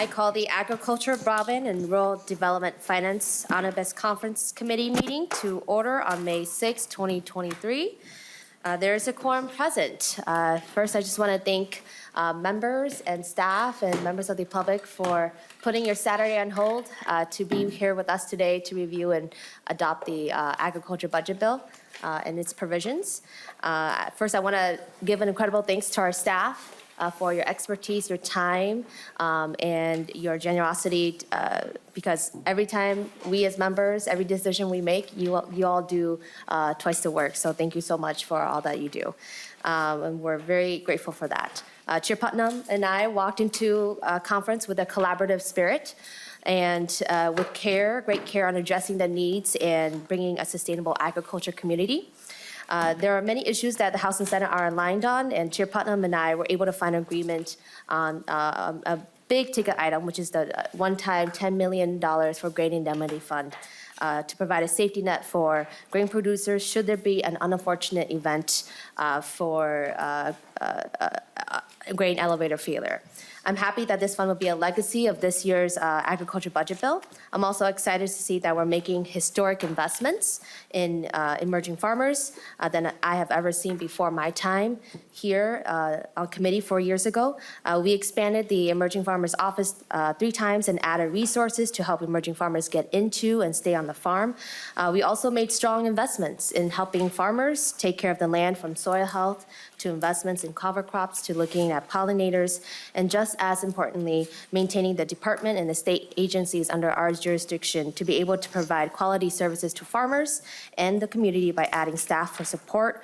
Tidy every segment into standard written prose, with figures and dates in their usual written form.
I call the Agriculture, Broadband, and Rural Development Finance Omnibus Conference Committee meeting to order on May 6, 2023. There is a quorum present. First, I just want to thank members and staff and members of the public for putting your Saturday on hold to be here with us today to review and adopt the agriculture budget bill and its provisions. First, I want to give an incredible thanks to our staff for your expertise, your time, and your generosity, because every time we as members, every decision we make, you all do twice the work. So thank you so much for all that you do. And we're very grateful for that. Chair Putnam and I walked into a conference with a collaborative spirit and with care, great care on addressing the needs and bringing a sustainable agriculture community. There are many issues that the House and Senate are aligned on, and Chair Putnam and I were able to find agreement on a big ticket item, which is the one-time $10 million for grain indemnity fund to provide a safety net for grain producers should there be an unfortunate event for grain elevator failure. I'm happy that this fund will be a legacy of this year's agriculture budget bill. I'm also excited to see that we're making historic investments in emerging farmers than I have ever seen before my time here on committee 4 years ago. We expanded the Emerging Farmers Office 3 times and added resources to help emerging farmers get into and stay on the farm. We also made strong investments in helping farmers take care of the land, from soil health to investments in cover crops to looking at pollinators, and just as importantly, maintaining the department and the state agencies under our jurisdiction to be able to provide quality services to farmers and the community by adding staff for support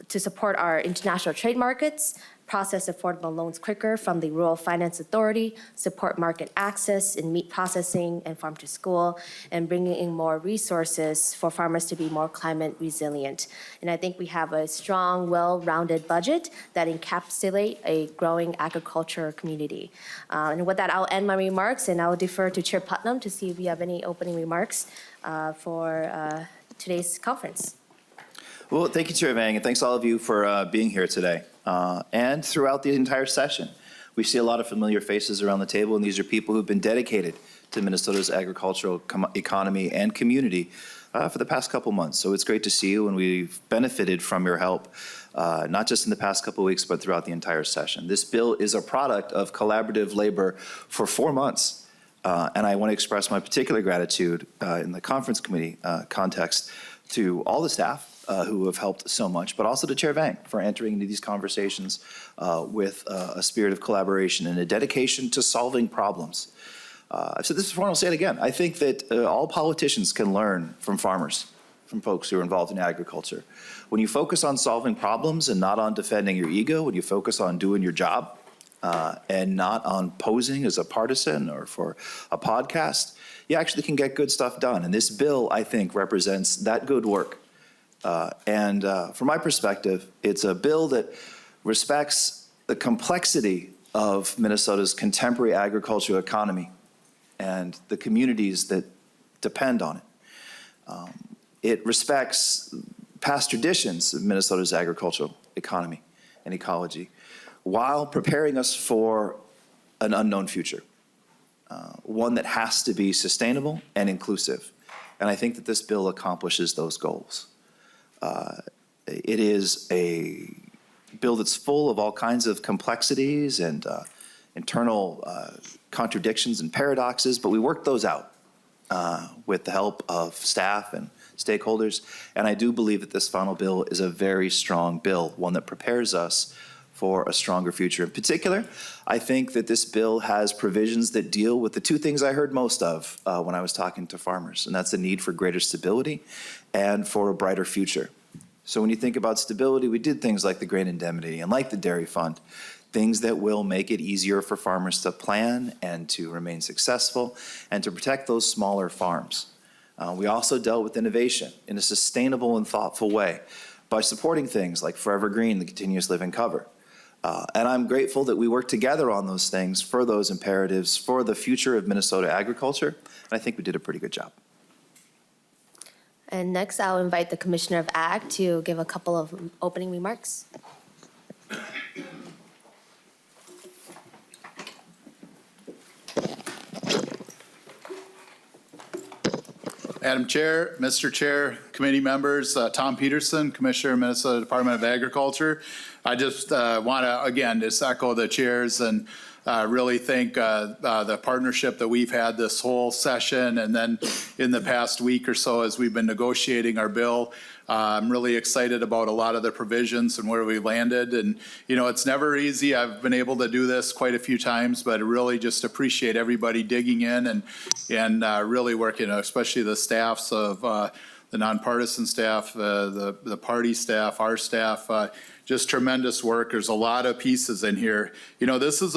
to support our international trade markets, process affordable loans quicker from the Rural Finance Authority, support market access in meat processing and farm to school, and bringing in more resources for farmers to be more climate resilient. And I think we have a strong, well-rounded budget that encapsulates a growing agriculture community. And with that, I'll end my remarks, and I'll defer to Chair Putnam to see if we have any opening remarks for today's conference. Well, thank you, Chair Vang, and thanks all of you for being here today and throughout the entire session. We see a lot of familiar faces around the table, and these are people who've been dedicated to Minnesota's agricultural economy and community for the past couple months. So it's great to see you, and we've benefited from your help, not just in the past couple weeks, but throughout the entire session. This bill is a product of collaborative labor for 4 months, and I want to express my particular gratitude in the conference committee context to all the staff who have helped so much, but also to Chair Vang for entering into these conversations with a spirit of collaboration and a dedication to solving problems. I've said this before and I'll say it again. I think that all politicians can learn from farmers, from folks who are involved in agriculture. When you focus on solving problems and not on defending your ego, when you focus on doing your job and not on posing as a partisan or for a podcast, you actually can get good stuff done. And this bill, I think, represents that good work. From my perspective, it's a bill that respects the complexity of Minnesota's contemporary agricultural economy and the communities that depend on it. It respects past traditions of Minnesota's agricultural economy and ecology while preparing us for an unknown future, one that has to be sustainable and inclusive. And I think that this bill accomplishes those goals. It is a bill that's full of all kinds of complexities and internal contradictions and paradoxes, but we worked those out with the help of staff and stakeholders. And I do believe that this final bill is a very strong bill, one that prepares us for a stronger future. In particular, I think that this bill has provisions that deal with the 2 things I heard most of when I was talking to farmers, and that's the need for greater stability and for a brighter future. So when you think about stability, we did things like the grain indemnity and like the dairy fund, things that will make it easier for farmers to plan and to remain successful and to protect those smaller farms. We also dealt with innovation in a sustainable and thoughtful way by supporting things like Forever Green, the continuous living cover. And I'm grateful that we worked together on those things for those imperatives for the future of Minnesota agriculture. And I think we did a pretty good job. And next, I'll invite the Commissioner of Ag to give a couple of opening remarks. Madam Chair, Mr. Chair, committee members, Tom Peterson, Commissioner, Minnesota Department of Agriculture. I just want to, again, just echo the chairs and really thank the partnership that we've had this whole session and then in the past week or so as we've been negotiating our bill. I'm really excited about a lot of the provisions and where we landed. And, you know, it's never easy. I've been able to do this quite a few times, but I really just appreciate everybody digging in and really working, especially the staffs of the nonpartisan staff, the party staff, our staff, just tremendous work. There's a lot of pieces in here. You know, this is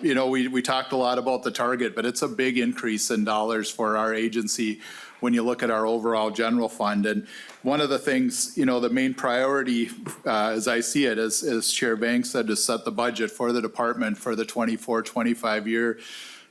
we talked a lot about the target, but it's a big increase in dollars for our agency when you look at our overall general fund. And one of the things, you know, the main priority, as I see it, as Chair Vang said, to set the budget for the department for the 24-25 year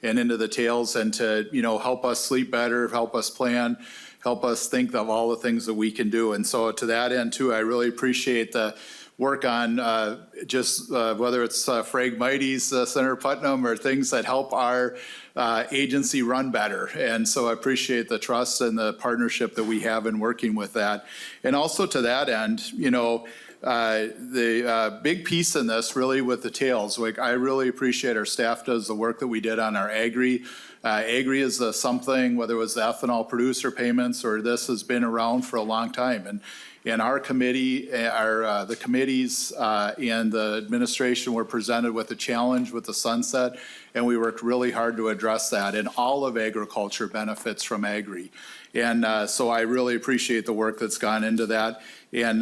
and into the tails, and to, you know, help us sleep better, help us plan, help us think of all the things that we can do. And so to that end too, I really appreciate the work on whether it's Phragmites, Senator Putnam, or things that help our agency run better. And so I appreciate the trust and the partnership that we have in working with that. And also to that end, you know, the big piece in this really with the tails, like I really appreciate our staff does the work that we did on our agri. Agri is something, whether it was the ethanol producer payments or this, has been around for a long time. And our committee, the committees and the administration were presented with a challenge with the sunset, and we worked really hard to address that. And all of agriculture benefits from agri. And so I really appreciate the work that's gone into that. And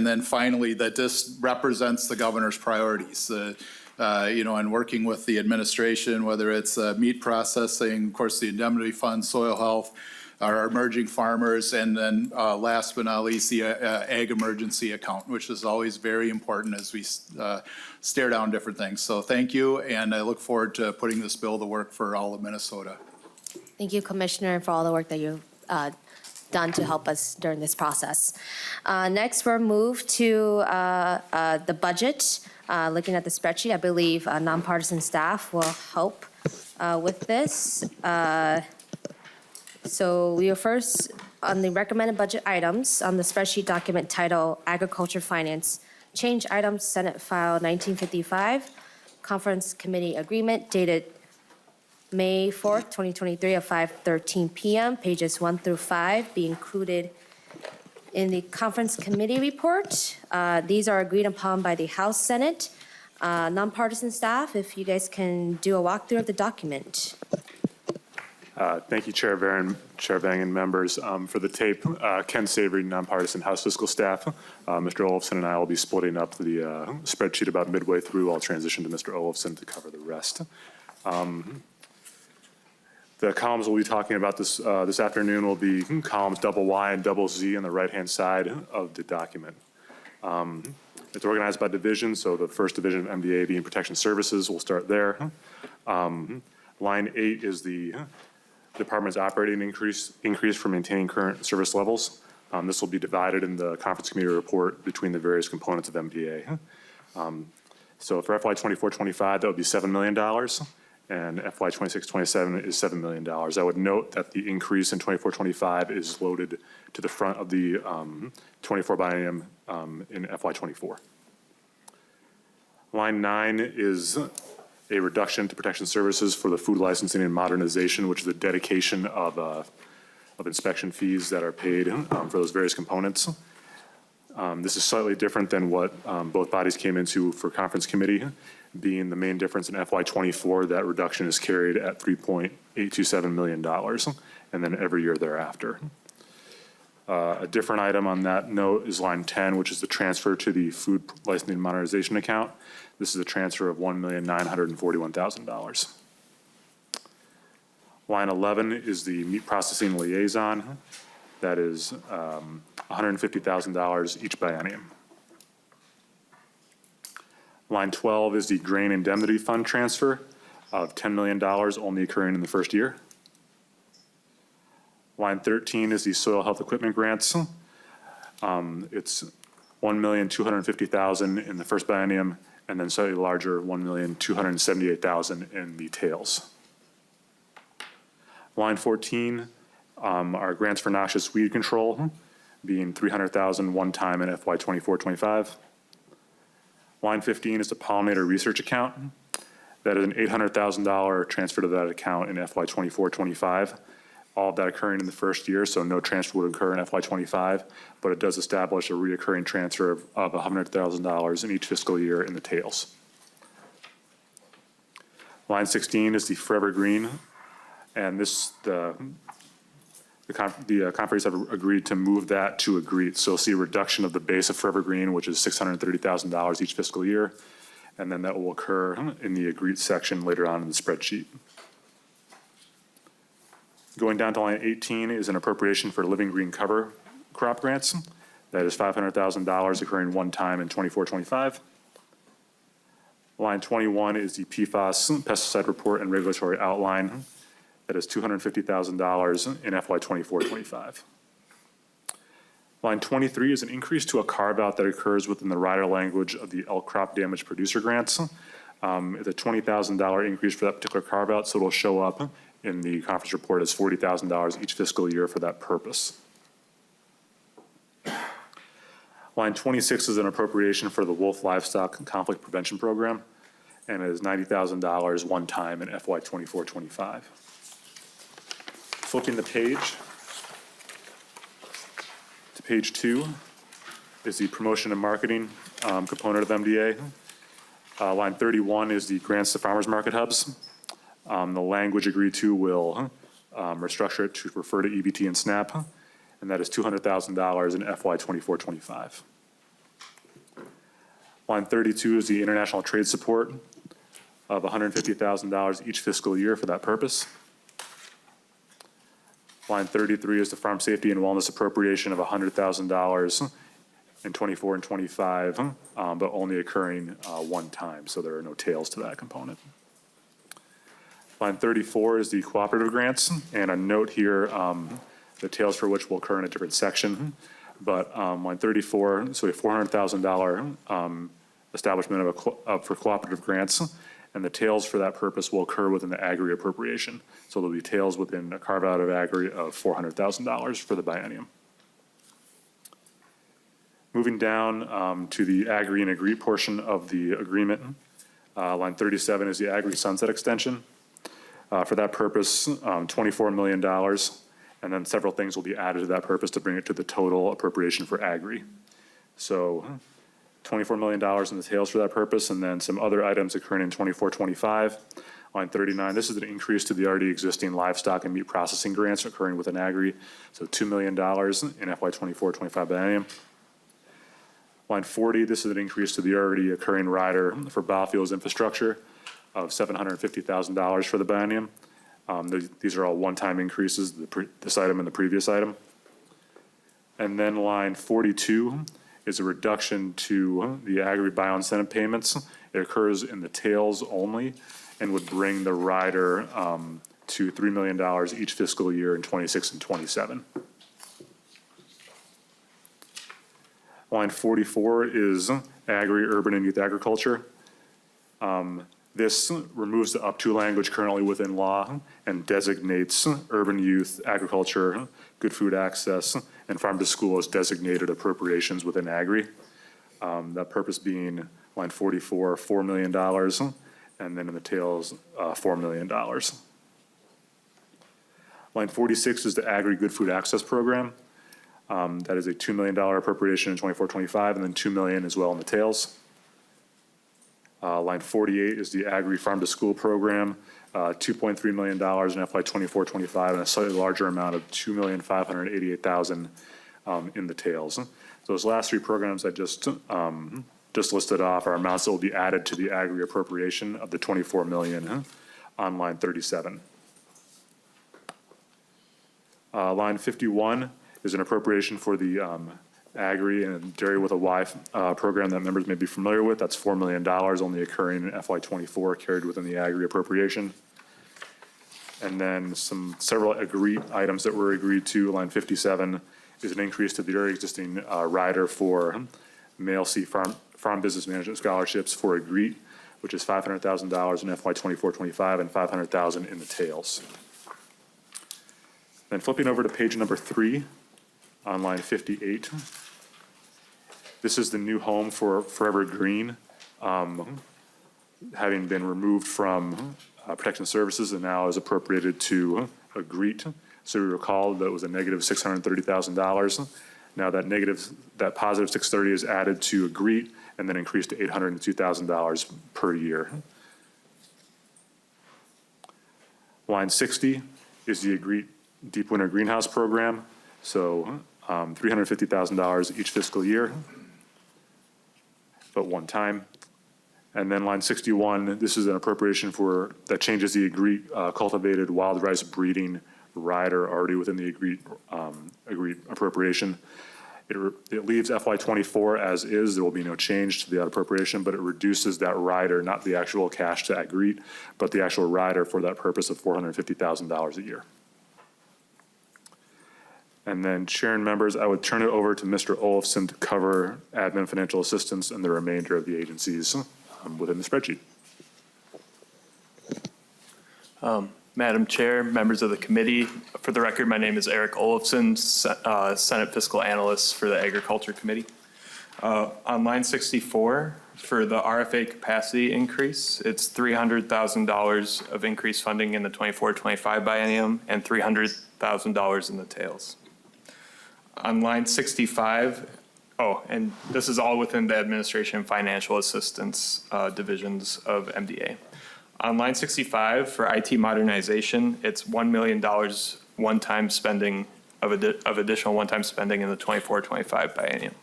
then finally, that this represents the governor's priorities. You know, and working with the administration, whether it's meat processing, of course, the indemnity fund, soil health, our emerging farmers, and then last but not least, the ag emergency account, which is always very important as we stare down different things. So thank you, and I look forward to putting this bill to work for all of Minnesota. Thank you, Commissioner, for all the work that you've done to help us during this process. Next, we're moved to the budget. Looking at the spreadsheet, I believe nonpartisan staff will help with this. So we are first on the recommended budget items on the spreadsheet document titled Agriculture Finance. Change items, Senate File 1955, Conference Committee Agreement dated May 4th, 2023 at 5:13 p.m. Pages 1 through 5 be included in the Conference Committee report. These are agreed upon by the House, Senate. Nonpartisan staff, if you guys can do a walkthrough of the document. Thank you, Chair Vang and members. For the tape, Ken Savory, nonpartisan House fiscal staff. Mr. Olofsson and I will be splitting up the spreadsheet about midway through. I'll transition to Mr. Olofsson to cover the rest. The columns we'll be talking about this afternoon will be columns double Y and double Z on the right-hand side of the document. It's organized by division, so the first division of MDA being Protection Services. We'll start there. Line 8 is the department's operating increase for maintaining current service levels. This will be divided in the conference committee report between the various components of MDA. So for FY 24-25, that would be $7 million, and FY 26-27 is $7 million. I would note that the increase in 24-25 is loaded to the front of the 24 biennium in FY 24. Line 9 is a reduction to protection services for the food licensing and modernization, which is the dedication of inspection fees that are paid for those various components. This is slightly different than what both bodies came into for conference committee, being the main difference in FY 24, that reduction is carried at $3.827 million, and then every year thereafter. A different item on that note is line 10, which is the transfer to the food licensing and modernization account. This is a transfer of $1,941,000. Line 11 is the meat processing liaison. That is $150,000 each biennium. Line 12 is the grain indemnity fund transfer of $10 million only occurring in the first year. Line 13 is the soil health equipment grants. It's $1,250,000 in the first biennium, and then slightly larger, $1,278,000 in the tails. Line 14 Our grants for noxious weed control being $300,000 one time in FY '24-25. Line 15 is the pollinator research account. That is an $800,000 transfer to that account in FY '24-25. All of that occurring in the first year, so no transfer would occur in FY '25, but it does establish a reoccurring transfer of $100,000 in each fiscal year in the tails. Line 16 is the Forever Green, and the conferees have agreed to move that to a GREET. So you'll see a reduction of the base of Forever Green, which is $630,000 each fiscal year, and then that will occur in the GREET section later on in the spreadsheet. Going down to line 18 is an appropriation for living green cover crop grants. That is $500,000 occurring one time in '24-25. Line 21 is the PFAS pesticide report and regulatory outline. That is $250,000 in FY '24-25. Line 23 is an increase to a carve-out that occurs within the rider language of the elk crop damage producer grants. It's a $20,000 increase for that particular carve-out, so it'll show up in the conference report as $40,000 each fiscal year for that purpose. Line 26 is an appropriation for the wolf livestock conflict prevention program, and it is $90,000 one time in FY '24-25. Flipping the page to page 2 is the promotion and marketing component of MDA. Line 31 is the grants to farmers market hubs. The language agreed to will restructure it to refer to EBT and SNAP, and that is $200,000 in FY '24-25. Line 32 is the international trade support of $150,000 each fiscal year for that purpose. Line 33 is the farm safety and wellness appropriation of $100,000 in '24 and '25, but only occurring one time, so there are no tails to that component. Line 34 is the cooperative grants, and a note here, the tails for which will occur in a different section. But line 34, so a $400,000 establishment for cooperative grants, and the tails for that purpose will occur within the agri appropriation. So there'll be tails within a carve-out of agri of $400,000 for the biennium. Moving down to the agri and agree portion of the agreement, line 37 is the agri sunset extension. For that purpose, $24 million, and then several things will be added to that purpose to bring it to the total appropriation for agri. So $24 million in the tails for that purpose, and then some other items occurring in '24-25. Line 39, this is an increase to the already existing livestock and meat processing grants occurring within agri, so $2 million in FY '24-25 biennium. Line 40, this is an increase to the already occurring rider for biofuels infrastructure of $750,000 for the biennium. These are all one-time increases, this item and the previous item. And then line 42 is a reduction to the agri bio-incentive payments. It occurs in the tails only and would bring the rider to $3 million each fiscal year in '26 and '27. Line 44 is agri, urban, and youth agriculture. This removes the up to language currently within law and designates urban youth agriculture, good food access, and farm to school as designated appropriations within agri. That purpose being line 44, $4 million, and then in the tails, $4 million. Line 46 is the agri good food access program. That is a $2 million appropriation in '24-25, and then $2 million as well in the tails. Line 48 is the agri farm to school program, $2.3 million in FY '24-25, and a slightly larger amount of $2,588,000 in the tails. So those last three programs I just listed off are amounts that will be added to the agri appropriation of the $24 million on line 37. Line 51 is an appropriation for the agri and dairy with a Y program that members may be familiar with. That's $4 million only occurring in FY '24, carried within the agri appropriation. And then several agreed items that were agreed to. Line 57 is an increase to the already existing rider for male C farm business management scholarships for agreed, which is $500,000 in FY '24-25 and $500,000 in the tails. Then flipping over to page number 3, on line 58. This is the new home for Forever Green, having been removed from Protection Services and now is appropriated to a GREET. So we recall that it was a negative $630,000. Now that positive 630 is added to a GREET and then increased to $802,000 per year. Line 60 is the GREET Deep Winter Greenhouse Program. So $350,000 each fiscal year, but one time. And then line 61, this is an appropriation that changes the agreed cultivated wild rice breeding rider already within the agreed appropriation. It leaves FY24 as is. There will be no change to the appropriation, but it reduces that rider, not the actual cash to agreed, but the actual rider for that purpose of $450,000 a year. And then, Chair and members, I would turn it over to Mr. Olafson to cover admin financial assistance and the remainder of the agencies within the spreadsheet. Madam Chair, members of the committee, for the record, my name is Eric Olafson, Senate Fiscal Analyst for the Agriculture Committee. On line 64, for the RFA capacity increase, it's $300,000 of increased funding in the 24-25 biennium and $300,000 in the tails. On line 65, and this is all within the administration and financial assistance divisions of MDA. On line 65, for IT modernization, it's $1 million one-time spending of additional one-time spending in the 24-25 biennium.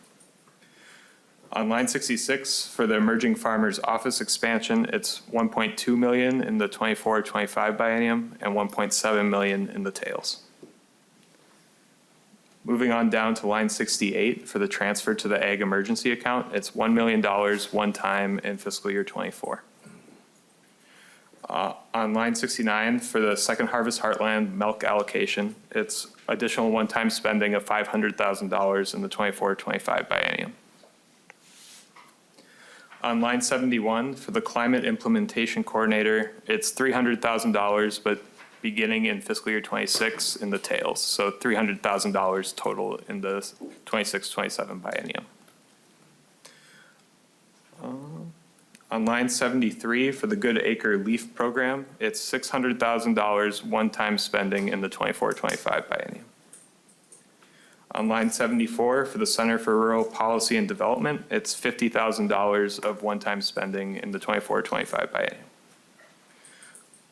On line 66, for the emerging farmers office expansion, it's $1.2 million in the 24-25 biennium and $1.7 million in the tails. Moving on down to line 68, for the transfer to the ag emergency account, it's $1 million one time in fiscal year 24. On line 69, for the second harvest heartland milk allocation, it's additional one-time spending of $500,000 in the 24-25 biennium. On line 71, for the climate implementation coordinator, it's $300,000, but beginning in fiscal year 26 in the tails. So $300,000 total in the 26-27 biennium. On line 73, for the Good Acre Leaf Program, it's $600,000 one-time spending in the 24-25 biennium. On line 74, for the Center for Rural Policy and Development, it's $50,000 of one-time spending in the 24-25 biennium.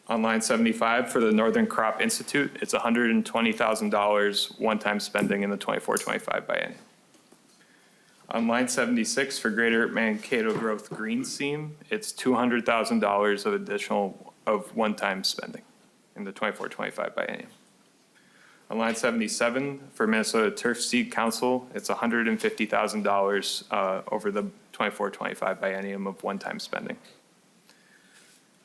On line 75, for the Northern Crop Institute, it's $120,000 one-time spending in the 24-25 biennium. On line 76, for Greater Mankato Growth Green Seam, it's $200,000 of additional one-time spending in the 24-25 biennium. On line 77, for Minnesota Turf Seed Council, it's $150,000 over the 24-25 biennium of one-time spending.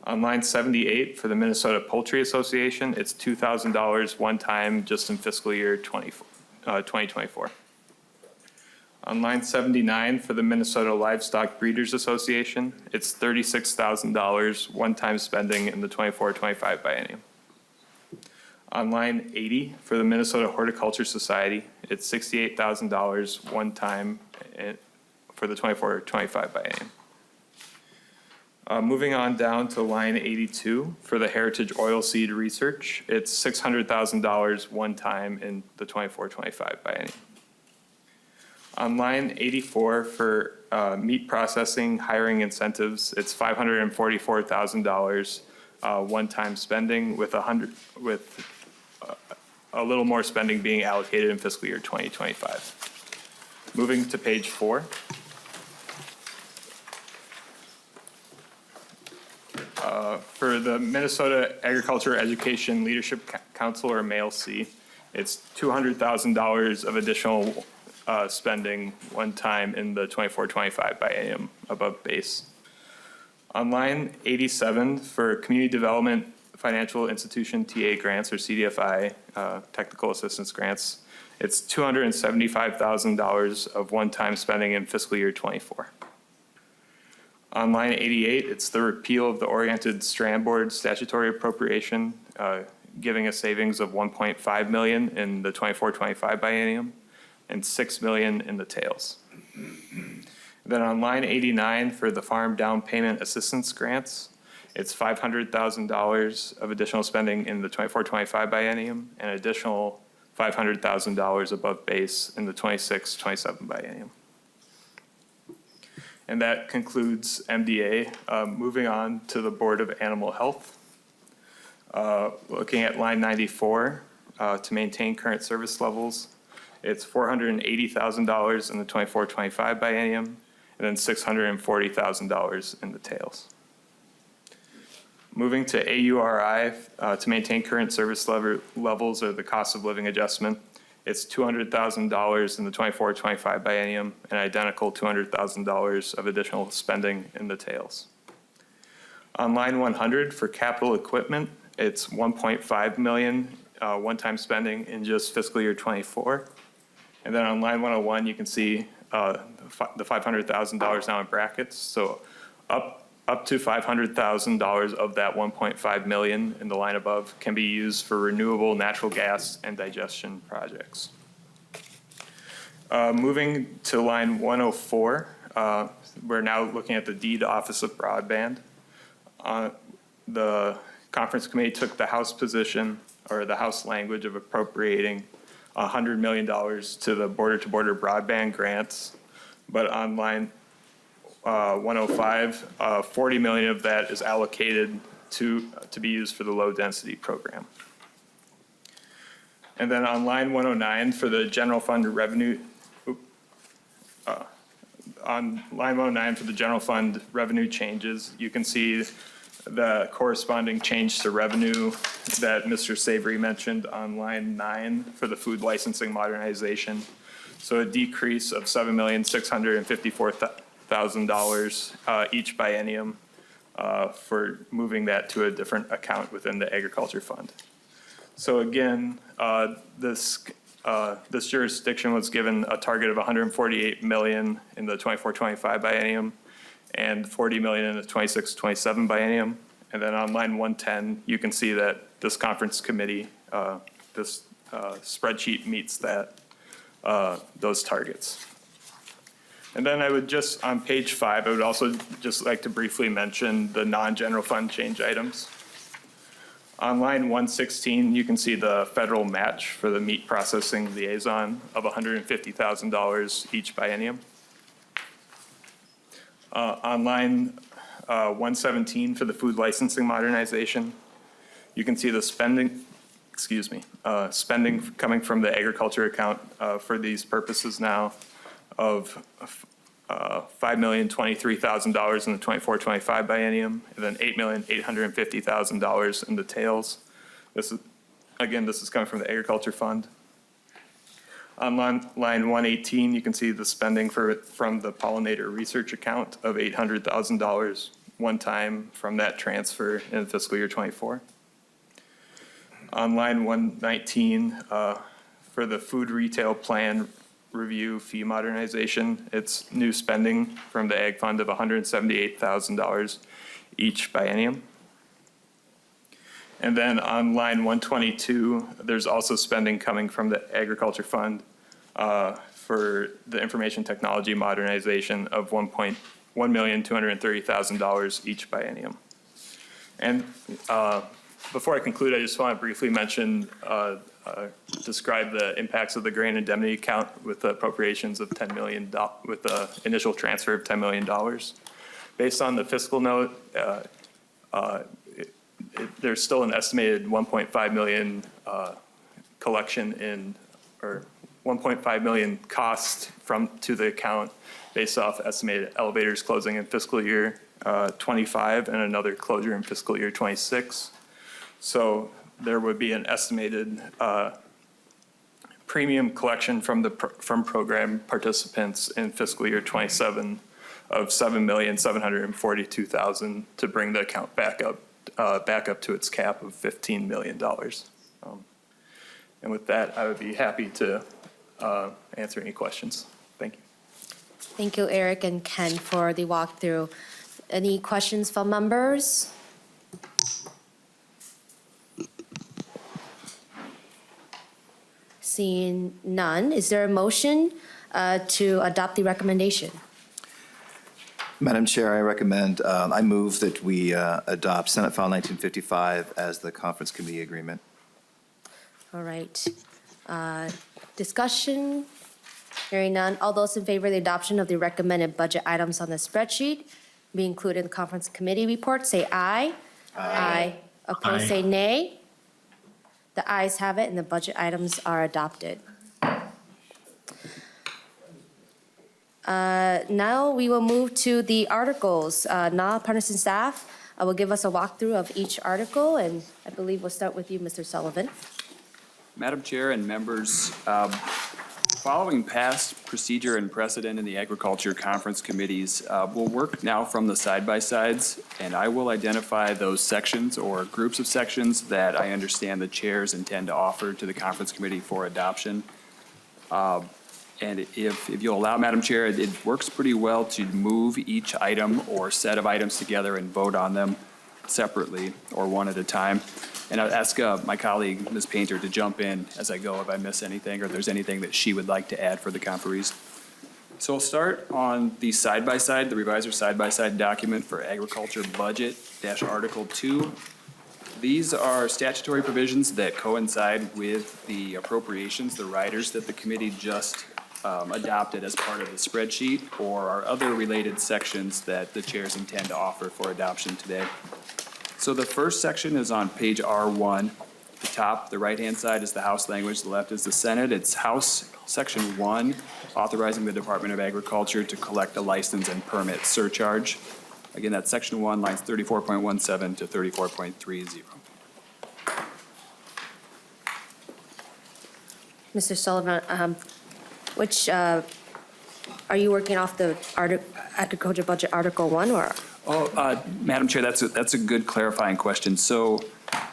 On line 78, for the Minnesota Poultry Association, it's $2,000 one time just in fiscal year 2024. On line 79, for the Minnesota Livestock Breeders Association, it's $36,000 one-time spending in the 24-25 biennium. On line 80, for the Minnesota Horticulture Society, it's $68,000 one-time for the 24-25 biennium. Moving on down to line 82, for the Heritage Oilseed Research, it's $600,000 one time in the 24-25 biennium. On line 84, for meat processing hiring incentives, it's $544,000 one-time spending with a little more spending being allocated in fiscal year 2025. Moving to page 4. For the Minnesota Agriculture Education Leadership Council, or MALC, it's $200,000 of additional spending one time in the 24-25 biennium above base. On line 87, for Community Development Financial Institution TA grants, or CDFI, technical assistance grants, it's $275,000 of one-time spending in fiscal year 24. On line 88, it's the repeal of the Oriented Strand Board statutory appropriation, giving a savings of 1.5 million in the 24-25 biennium and 6 million in the tails. Then on line 89 for the farm down payment assistance grants, it's $500,000 of additional spending in the 24-25 biennium and additional $500,000 above base in the 26-27 biennium. And that concludes MDA. Moving on to the Board of Animal Health. Looking at line 94, to maintain current service levels, it's $480,000 in the 24-25 biennium, and then $640,000 in the tails. Moving to AURI, to maintain current service levels or the cost of living adjustment, it's $200,000 in the 24-25 biennium and identical $200,000 of additional spending in the tails. On line 100 for capital equipment, it's 1.5 million one-time spending in just fiscal year 24. And then on line 101, you can see the $500,000 now in brackets. So up to $500,000 of that 1.5 million in the line above can be used for renewable natural gas and digestion projects. Moving to line 104, we're now looking at the deed office of broadband. The conference committee took the House position or the House language of appropriating $100 million to the border-to-border broadband grants, but on line 105, 40 million of that is allocated to be used for the low density program. And then on line 109 for the general fund revenue, on line 109 for the general fund revenue changes, you can see the corresponding change to revenue that Mr. Savory mentioned on line 9 for the food licensing modernization. So a decrease of $7,654,000 each biennium for moving that to a different account within the agriculture fund. So again, this jurisdiction was given a target of 148 million in the 24-25 biennium and 40 million in the 26-27 biennium. And then on line 110, you can see that this conference committee, this spreadsheet meets those targets. And then I would just, on page 5, I would also just like to briefly mention the non-general fund change items. On line 116, you can see the federal match for the meat processing liaison of $150,000 each biennium. On line 117 for the food licensing modernization, you can see the spending coming from the agriculture account for these purposes now of $5,023,000 in the 24-25 biennium, and then $8,850,000 in the tails. This is coming from the agriculture fund. On line 118, you can see the spending from the pollinator research account of $800,000 one time from that transfer in fiscal year 24. On line 119, for the food retail plan review fee modernization, it's new spending from the ag fund of $178,000 each biennium. And then on line 122, there's also spending coming from the agriculture fund for the information technology modernization of $1,230,000 each biennium. And before I conclude, I just want to briefly mention, describe the impacts of the grain indemnity account with the appropriations of $10 million, with the initial transfer of $10 million. Based on the fiscal note, there's still an estimated 1.5 million collection in, or 1.5 million cost to the account based off estimated elevators closing in fiscal year 25 and another closure in fiscal year 26. So there would be an estimated premium collection from program participants in fiscal year 27 of $7,742,000 to bring the account back up to its cap of $15 million. And with that, I would be happy to answer any questions. Thank you. Thank you, Eric and Ken, for the walkthrough. Any questions from members? Seeing none, is there a motion to adopt the recommendation? Madam Chair, I move that we adopt Senate File 1955 as the conference committee agreement. All right. Discussion? Hearing none. All those in favor of the adoption of the recommended budget items on the spreadsheet be included in the conference committee report, say aye. Aye. Opposed, say nay. The ayes have it, and the budget items are adopted. Now we will move to the articles. Non-partisan staff will give us a walkthrough of each article, and I believe we'll start with you, Mr. Sullivan. Madam Chair and members, following past procedure and precedent in the Agriculture Conference Committees, we'll work now from the side-by-sides, and I will identify those sections or groups of sections that I understand the chairs intend to offer to the Conference Committee for adoption. And if you'll allow, Madam Chair, it works pretty well to move each item or set of items together and vote on them separately or one at a time. And I'll ask my colleague, Ms. Painter, to jump in as I go if I miss anything or if there's anything that she would like to add for the conferees. So I'll start on the side-by-side, the revisor side-by-side document for agriculture budget Article 2. These are statutory provisions that coincide with the appropriations, the riders that the committee just adopted as part of the spreadsheet, or are other related sections that the chairs intend to offer for adoption today. So the first section is on page R1. The top, the right-hand side is the House language, the left is the Senate. It's House Section 1, authorizing the Department of Agriculture to collect a license and permit surcharge. Again, that's Section 1, lines 34.17 to 34.30. Mr. Sullivan, which, are you working off the agriculture budget Article 1 or? Madam Chair, that's a good clarifying question. So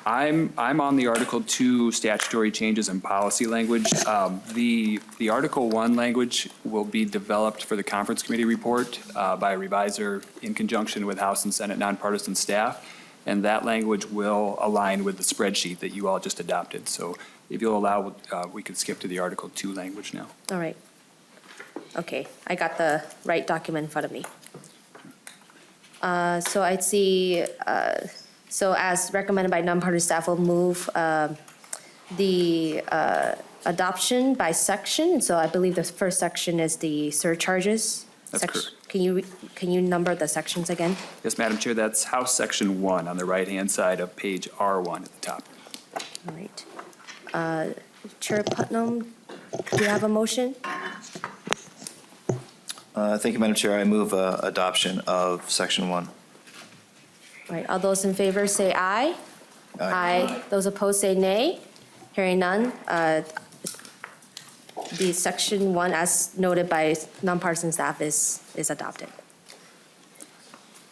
I'm on the Article 2 statutory changes and policy language. The Article 1 language will be developed for the conference committee report by a revisor in conjunction with House and Senate nonpartisan staff, and that language will align with the spreadsheet that you all just adopted. So if you'll allow, we could skip to the Article 2 language now. All right. Okay, I got the right document in front of me. So I'd see, so as recommended by nonpartisan staff, we'll move the adoption by section. So I believe the first section is the surcharges. That's correct. Can you number the sections again? Yes, Madam Chair, that's House Section 1 on the right-hand side of page R1 at the top. All right. Chair Putnam, do you have a motion? Thank you, Madam Chair. I move adoption of Section 1. All right, all those in favor say aye. Aye. Those opposed say nay. Hearing none, the Section 1, as noted by nonpartisan staff, is adopted.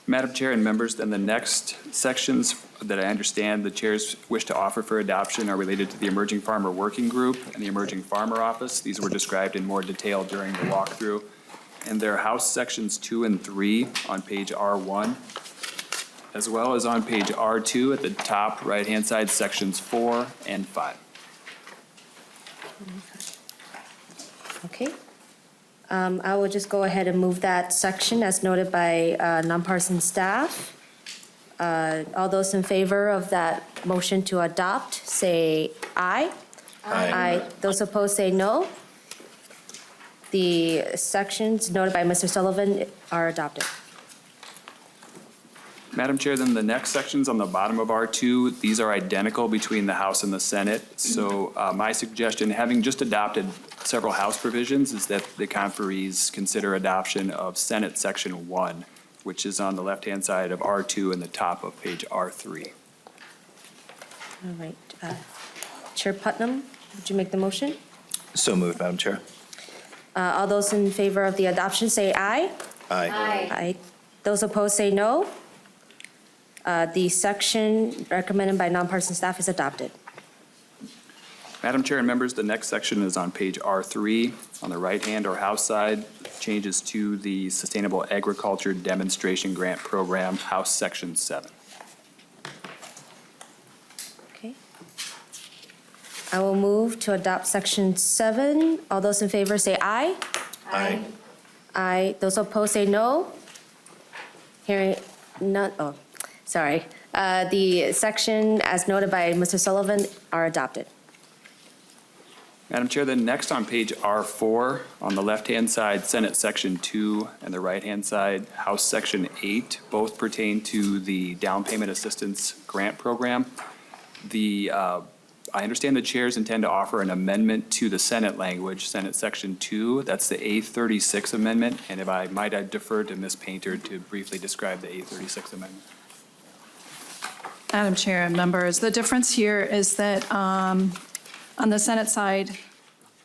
Madam Chair and members, then the next sections that I understand the chairs wish to offer for adoption are related to the Emerging Farmer Working Group and the Emerging Farmer Office. These were described in more detail during the walkthrough. And they're House Sections 2 and 3 on page R1, as well as on page R2 at the top right-hand side, Sections 4 and 5. Okay. I will just go ahead and move that section as noted by nonpartisan staff. All those in favor of that motion to adopt, say aye. Aye. Those opposed, say no. The sections noted by Mr. Sullivan are adopted. Madam Chair, then the next sections on the bottom of R2, these are identical between the House and the Senate. So my suggestion, having just adopted several House provisions, is that the conferees consider adoption of Senate Section 1, which is on the left-hand side of R2 and the top of page R3. All right. Chair Putnam, would you make the motion? So moved, Madam Chair. All those in favor of the adoption say aye. Aye. Aye. Those opposed say no. The section recommended by nonpartisan staff is adopted. Madam Chair and members, the next section is on page R3 on the right-hand or House side, changes to the Sustainable Agriculture Demonstration Grant Program, House Section 7. Okay. I will move to adopt Section 7. All those in favor say aye. Aye. Aye. Those opposed say no. Hearing none, oh, sorry. The section as noted by Mr. Sullivan are adopted. Madam Chair, then next on page R4, on the left-hand side, Senate Section 2, and the right-hand side, House Section 8, both pertain to the down payment assistance grant program. I understand the chairs intend to offer an amendment to the Senate language, Senate Section 2. That's the A36 amendment, and if I might, I'd defer to Ms. Painter to briefly describe the A36 amendment. Madam Chair and members, the difference here is that on the Senate side,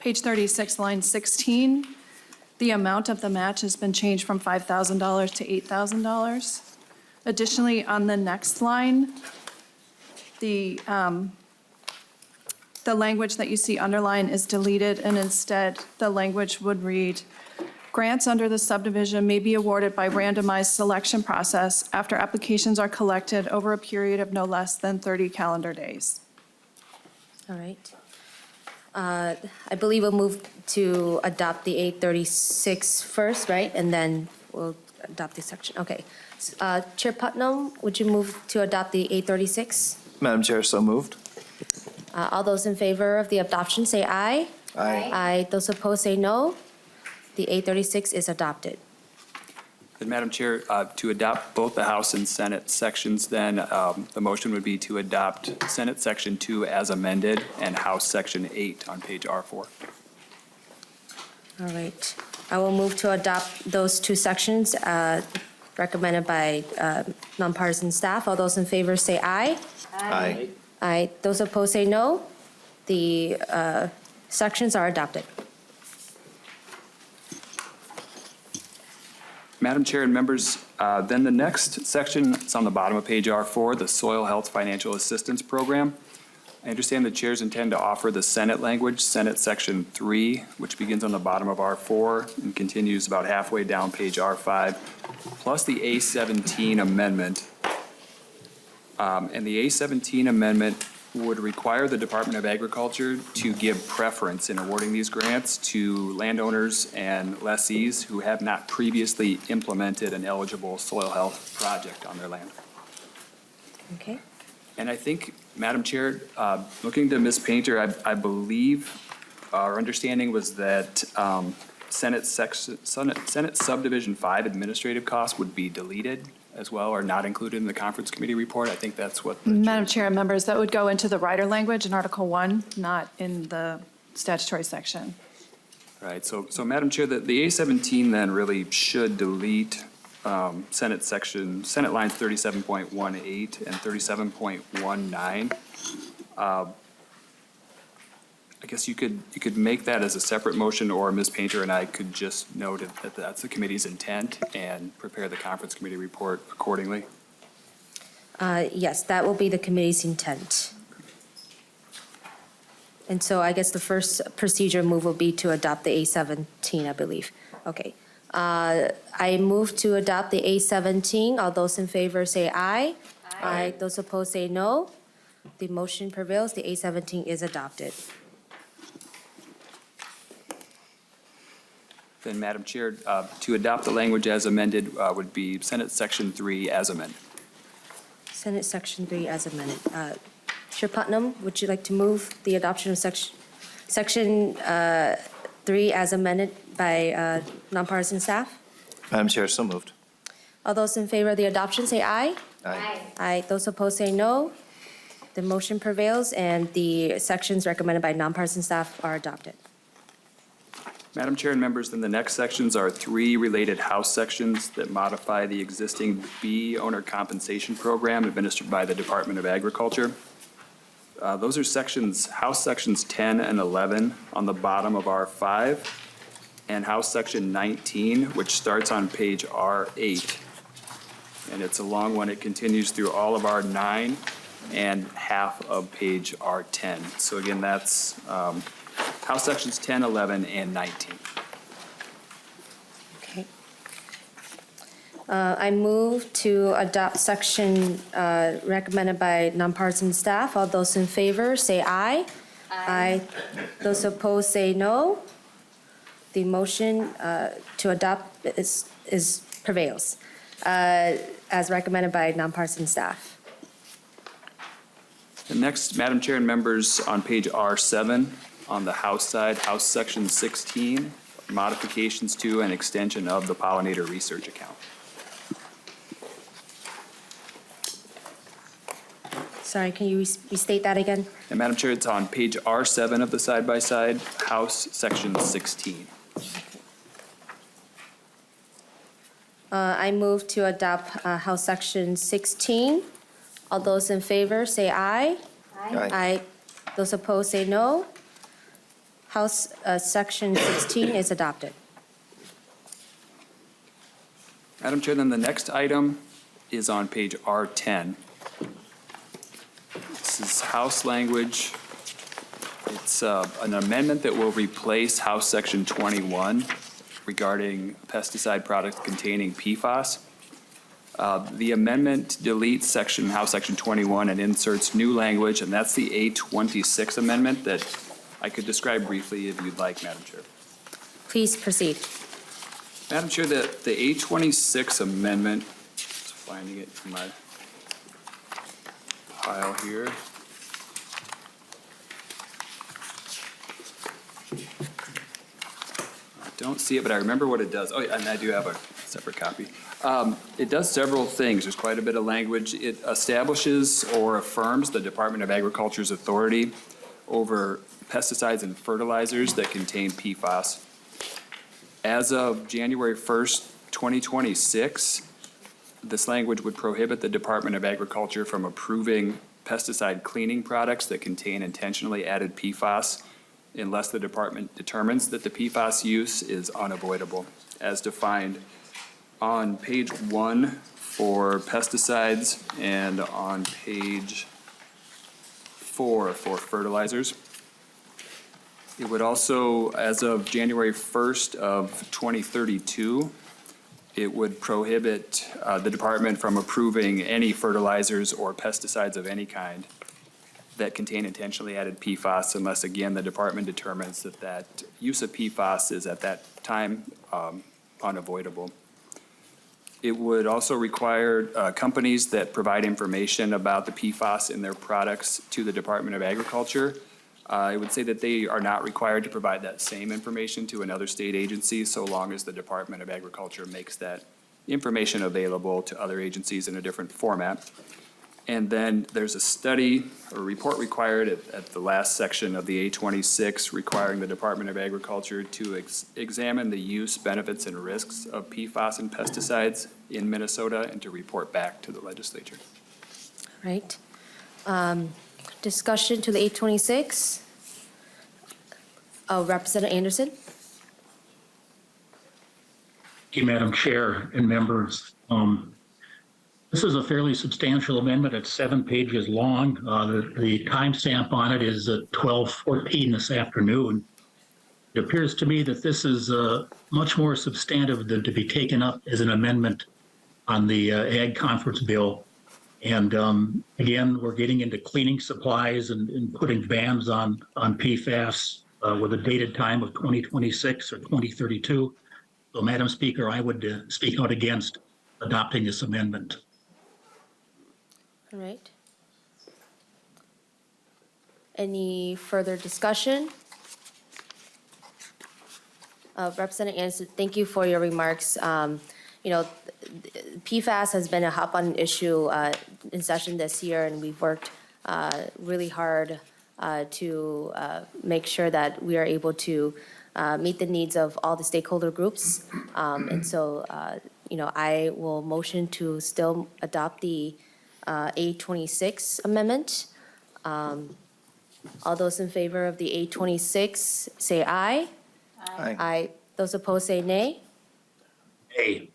page 36, line 16, the amount of the match has been changed from $5,000 to $8,000. Additionally, on the next line, the language that you see underlined is deleted, and instead, the language would read, grants under the subdivision may be awarded by randomized selection process after applications are collected over a period of no less than 30 calendar days. All right. I believe we'll move to adopt the 836 first, right? And then we'll adopt the section. Okay. Chair Putnam, would you move to adopt the 836? Madam Chair, so moved. All those in favor of the adoption say aye. Aye. Aye. Those opposed say no. The 836 is adopted. Then, Madam Chair, to adopt both the House and Senate sections, then the motion would be to adopt Senate Section 2 as amended and House Section 8 on page R4. All right. I will move to adopt those two sections recommended by nonpartisan staff. All those in favor say aye. Aye. Aye. Those opposed say no. The sections are adopted. Madam Chair and members, then the next section is on the bottom of page R4, the Soil Health Financial Assistance Program. I understand the chairs intend to offer the Senate language, Senate Section 3, which begins on the bottom of R4 and continues about halfway down page R5, plus the A17 amendment. And the A17 amendment would require the Department of Agriculture to give preference in awarding these grants to landowners and lessees who have not previously implemented an eligible soil health project on their land. Okay. And I think, Madam Chair, looking to Ms. Painter, I believe our understanding was that Senate Subdivision 5 administrative costs would be deleted as well, or not included in the conference committee report. I think that's what the Madam Chair and members, that would go into the rider language in Article 1, not in the statutory section. Right, so Madam Chair, the A17 then really should delete Senate lines 37.18 and 37.19. I guess you could make that as a separate motion, or Ms. Painter and I could just note that that's the committee's intent and prepare the conference committee report accordingly. Yes, that will be the committee's intent. And so I guess the first procedure move will be to adopt the A17, I believe. Okay. I move to adopt the A17. All those in favor say aye. Aye. Those opposed say no. The motion prevails. The A17 is adopted. Then, Madam Chair, to adopt the language as amended would be Senate Section 3 as amended. Senate Section 3 as amended. Chair Putnam, would you like to move the adoption of Section 3 as amended by nonpartisan staff? Madam Chair, so moved. All those in favor of the adoption say aye. Aye. Aye. Those opposed say no. The motion prevails, and the sections recommended by nonpartisan staff are adopted. Madam Chair and members, then the next sections are three related House sections that modify the existing bee owner compensation program administered by the Department of Agriculture. Those are House Sections 10 and 11 on the bottom of R5, and House Section 19, which starts on page R8. And it's a long one. It continues through all of R9 and half of page R10. So again, that's House Sections 10, 11, and 19. Okay. I move to adopt section recommended by nonpartisan staff. All those in favor say aye. Aye. Those opposed say no. The motion to adopt is prevails, as recommended by nonpartisan staff. The next, Madam Chair and members, on page R7, on the House side, House Section 16, modifications to and extension of the pollinator research account. Sorry, can you restate that again? And Madam Chair, it's on page R7 of the side-by-side, House Section 16. I move to adopt House Section 16. All those in favor, say aye. Aye. Those opposed, say no. House Section 16 is adopted. Madam Chair, then the next item is on page R10. This is House language. It's an amendment that will replace House Section 21 regarding pesticide products containing PFAS. The amendment deletes House Section 21 and inserts new language, and that's the A26 amendment that I could describe briefly if you'd like, Madam Chair. Please proceed. Madam Chair, the A26 amendment, just finding it in my pile here. I don't see it, but I remember what it does. Oh, yeah, and I do have a separate copy. It does several things. There's quite a bit of language. It establishes or affirms the Department of Agriculture's authority over pesticides and fertilizers that contain PFAS. As of January 1st, 2026, this language would prohibit the Department of Agriculture from approving pesticide cleaning products that contain intentionally added PFAS unless the department determines that the PFAS use is unavoidable, as defined on page 1 for pesticides and on page 4 for fertilizers. It would also, as of January 1st of 2032, it would prohibit the department from approving any fertilizers or pesticides of any kind that contain intentionally added PFAS unless, again, the department determines that that use of PFAS is at that time unavoidable. It would also require companies that provide information about the PFAS in their products to the Department of Agriculture. I would say that they are not required to provide that same information to another state agency so long as the Department of Agriculture makes that information available to other agencies in a different format. And then there's a study or report required at the last section of the A26 requiring the Department of Agriculture to examine the use, benefits, and risks of PFAS and pesticides in Minnesota and to report back to the legislature. Right. Discussion to the 826. Representative Anderson. Thank you, Madam Chair and members. This is a fairly substantial amendment. It's 7 pages long. The timestamp on it is 12:14 this afternoon. It appears to me that this is much more substantive than to be taken up as an amendment on the Ag Conference bill. And again, we're getting into cleaning supplies and putting bans on PFAS with a dated time of 2026 or 2032. So, Madam Speaker, I would speak out against adopting this amendment. All right. Any further discussion? Representative Anderson, thank you for your remarks. PFAS has been a hot button issue in session this year, and we've worked really hard to make sure that we are able to meet the needs of all the stakeholder groups. And so, I will motion to still adopt the A26 amendment. All those in favor of the A26 say aye. Aye. Aye. Those opposed say nay. Hey.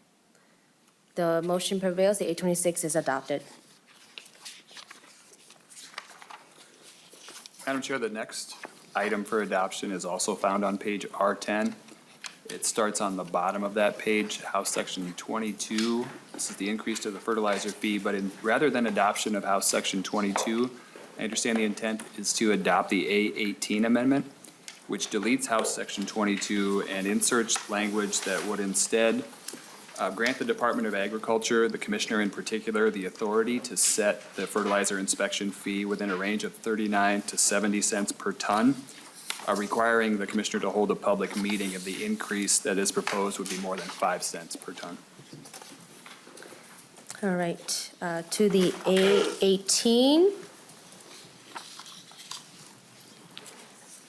The motion prevails. The A26 is adopted. Madam Chair, the next item for adoption is also found on page R10. It starts on the bottom of that page, House Section 22. This is the increase to the fertilizer fee, but rather than adoption of House Section 22 I understand the intent is to adopt the A18 amendment, which deletes House Section 22 and inserts language that would instead grant the Department of Agriculture, the Commissioner in particular, the authority to set the fertilizer inspection fee within a range of 39 to 70 cents per ton, requiring the Commissioner to hold a public meeting if the increase that is proposed would be more than 5 cents per ton. All right, to the A18.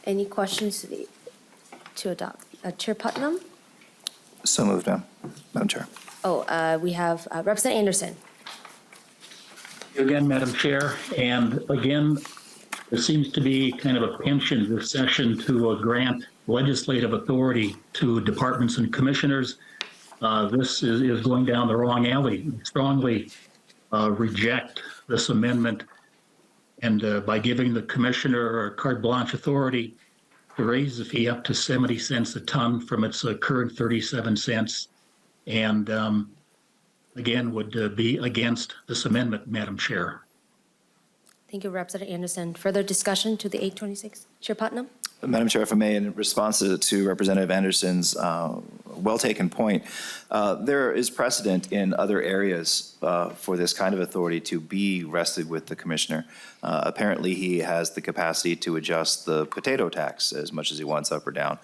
Any questions to adopt? Chair Putnam? So moved, Madam Chair. Oh, we have Representative Anderson. Again, Madam Chair, and again, there seems to be kind of a pinch in this session to grant legislative authority to departments and commissioners. This is going down the wrong alley. Strongly reject this amendment, and by giving the commissioner carte blanche authority to raise the fee up to 70 cents a ton from its current 37 cents, and again, would be against this amendment, Madam Chair. Thank you, Representative Anderson. Further discussion to the 826? Chair Putnam? Madam Chair, if I may, in response to Representative Anderson's well-taken point, there is precedent in other areas for this kind of authority to be rested with the commissioner. Apparently, he has the capacity to adjust the potato tax as much as he wants up or down.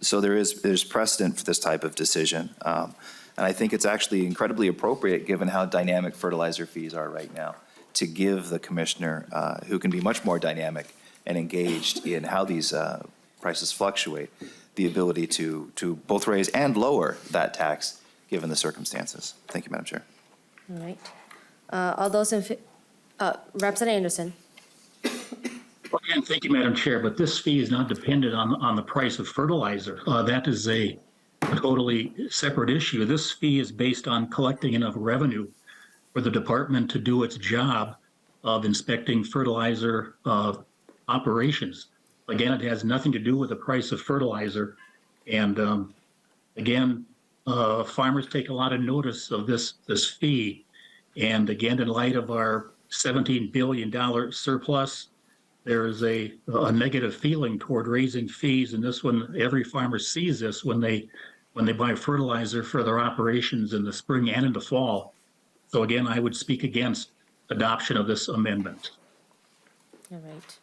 So there's precedent for this type of decision. And I think it's actually incredibly appropriate, given how dynamic fertilizer fees are right now, to give the commissioner, who can be much more dynamic and engaged in how these prices fluctuate, the ability to both raise and lower that tax, given the circumstances. Thank you, Madam Chair. All right. All those in, Representative Anderson? Well, again, thank you, Madam Chair, but this fee is not dependent on the price of fertilizer. That is a totally separate issue. This fee is based on collecting enough revenue for the department to do its job of inspecting fertilizer operations. Again, it has nothing to do with the price of fertilizer. And again, farmers take a lot of notice of this fee. And again, in light of our $17 billion surplus, there is a negative feeling toward raising fees. And this one, every farmer sees this when they buy fertilizer for their operations in the spring and in the fall. So again, I would speak against adoption of this amendment. All right.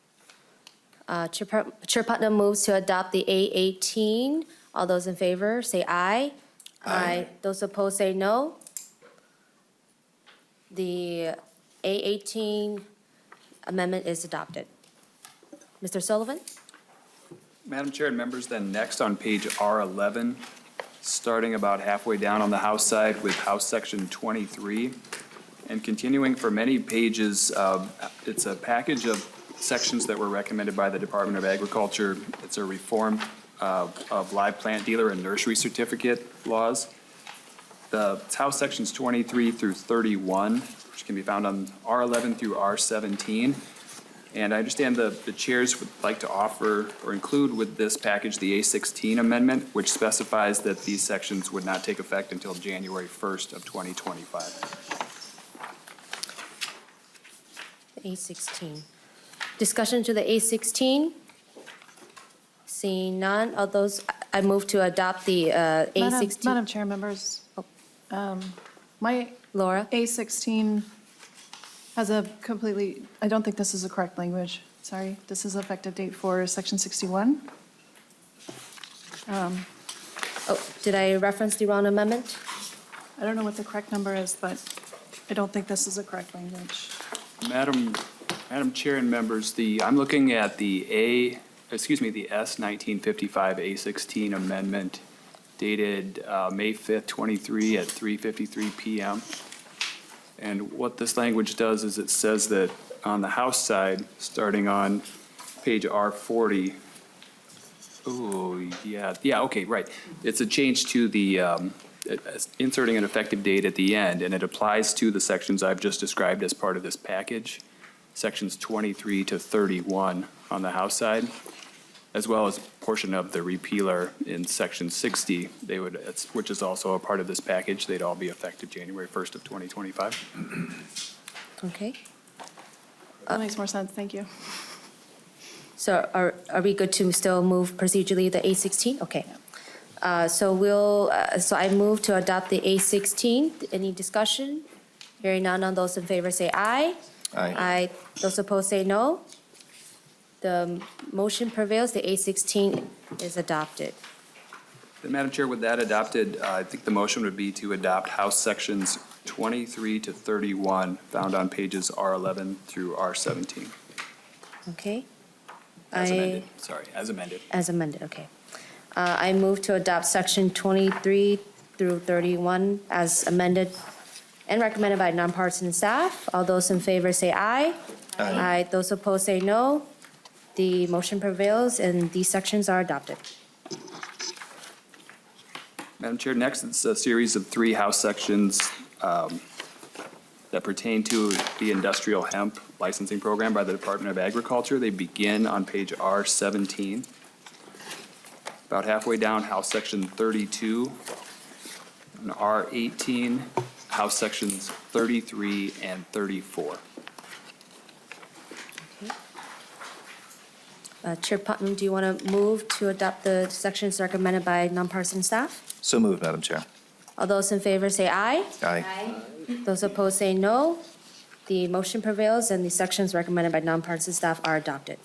Chair Putnam moves to adopt the A18. All those in favor, say aye. Aye. Those opposed, say no. The A18 amendment is adopted. Mr. Sullivan? Madam Chair and members, then next on page R11, starting about halfway down on the House side with House Section 23, and continuing for many pages, it's a package of sections that were recommended by the Department of Agriculture. It's a reform of live plant dealer and nursery certificate laws. It's House Sections 23 through 31, which can be found on R11 through R17. And I understand the chairs would like to offer or include with this package the A16 amendment, which specifies that these sections would not take effect until January 1st of 2025. A16. Discussion to the A16? Seeing none, all those, I move to adopt the A16. Madam Chair, members, my Laura? A16 has a completely, I don't think this is the correct language. Sorry, this is effective date for Section 61. Oh, did I reference the wrong amendment? I don't know what the correct number is, but I don't think this is the correct language. Madam Chair and members, I'm looking at the S1955 A16 amendment dated May 5th, 23 at 3:53 p.m. And what this language does is it says that on the House side, starting on page R40, okay, right. It's a change to the inserting an effective date at the end, and it applies to the sections I've just described as part of this package, sections 23 to 31 on the House side, as well as a portion of the repealer in section 60. Which is also a part of this package. They'd all be effective January 1st of 2025. Okay. That makes more sense, thank you. So are we good to still move procedurally the A16? Okay. So I move to adopt the A16. Any discussion? Hearing none, all those in favor say aye. Aye. Those opposed say no. The motion prevails, the A16 is adopted. Then, Madam Chair, with that adopted, I think the motion would be to adopt House Sections 23 to 31, found on pages R11 through R17. Okay? As amended, as amended. As amended, okay. I move to adopt Section 23 through 31 as amended and recommended by nonpartisan staff. All those in favor say aye. Aye. Those opposed say no. The motion prevails, and these sections are adopted. Madam Chair, next it's a series of 3 House sections that pertain to the industrial hemp licensing program by the Department of Agriculture. They begin on page R17. About halfway down, House Section 32, and R18, House Sections 33 and 34. Chair Putnam, do you want to move to adopt the sections recommended by nonpartisan staff? So moved, Madam Chair. All those in favor say aye. Aye. Those opposed say no. The motion prevails, and the sections recommended by nonpartisan staff are adopted.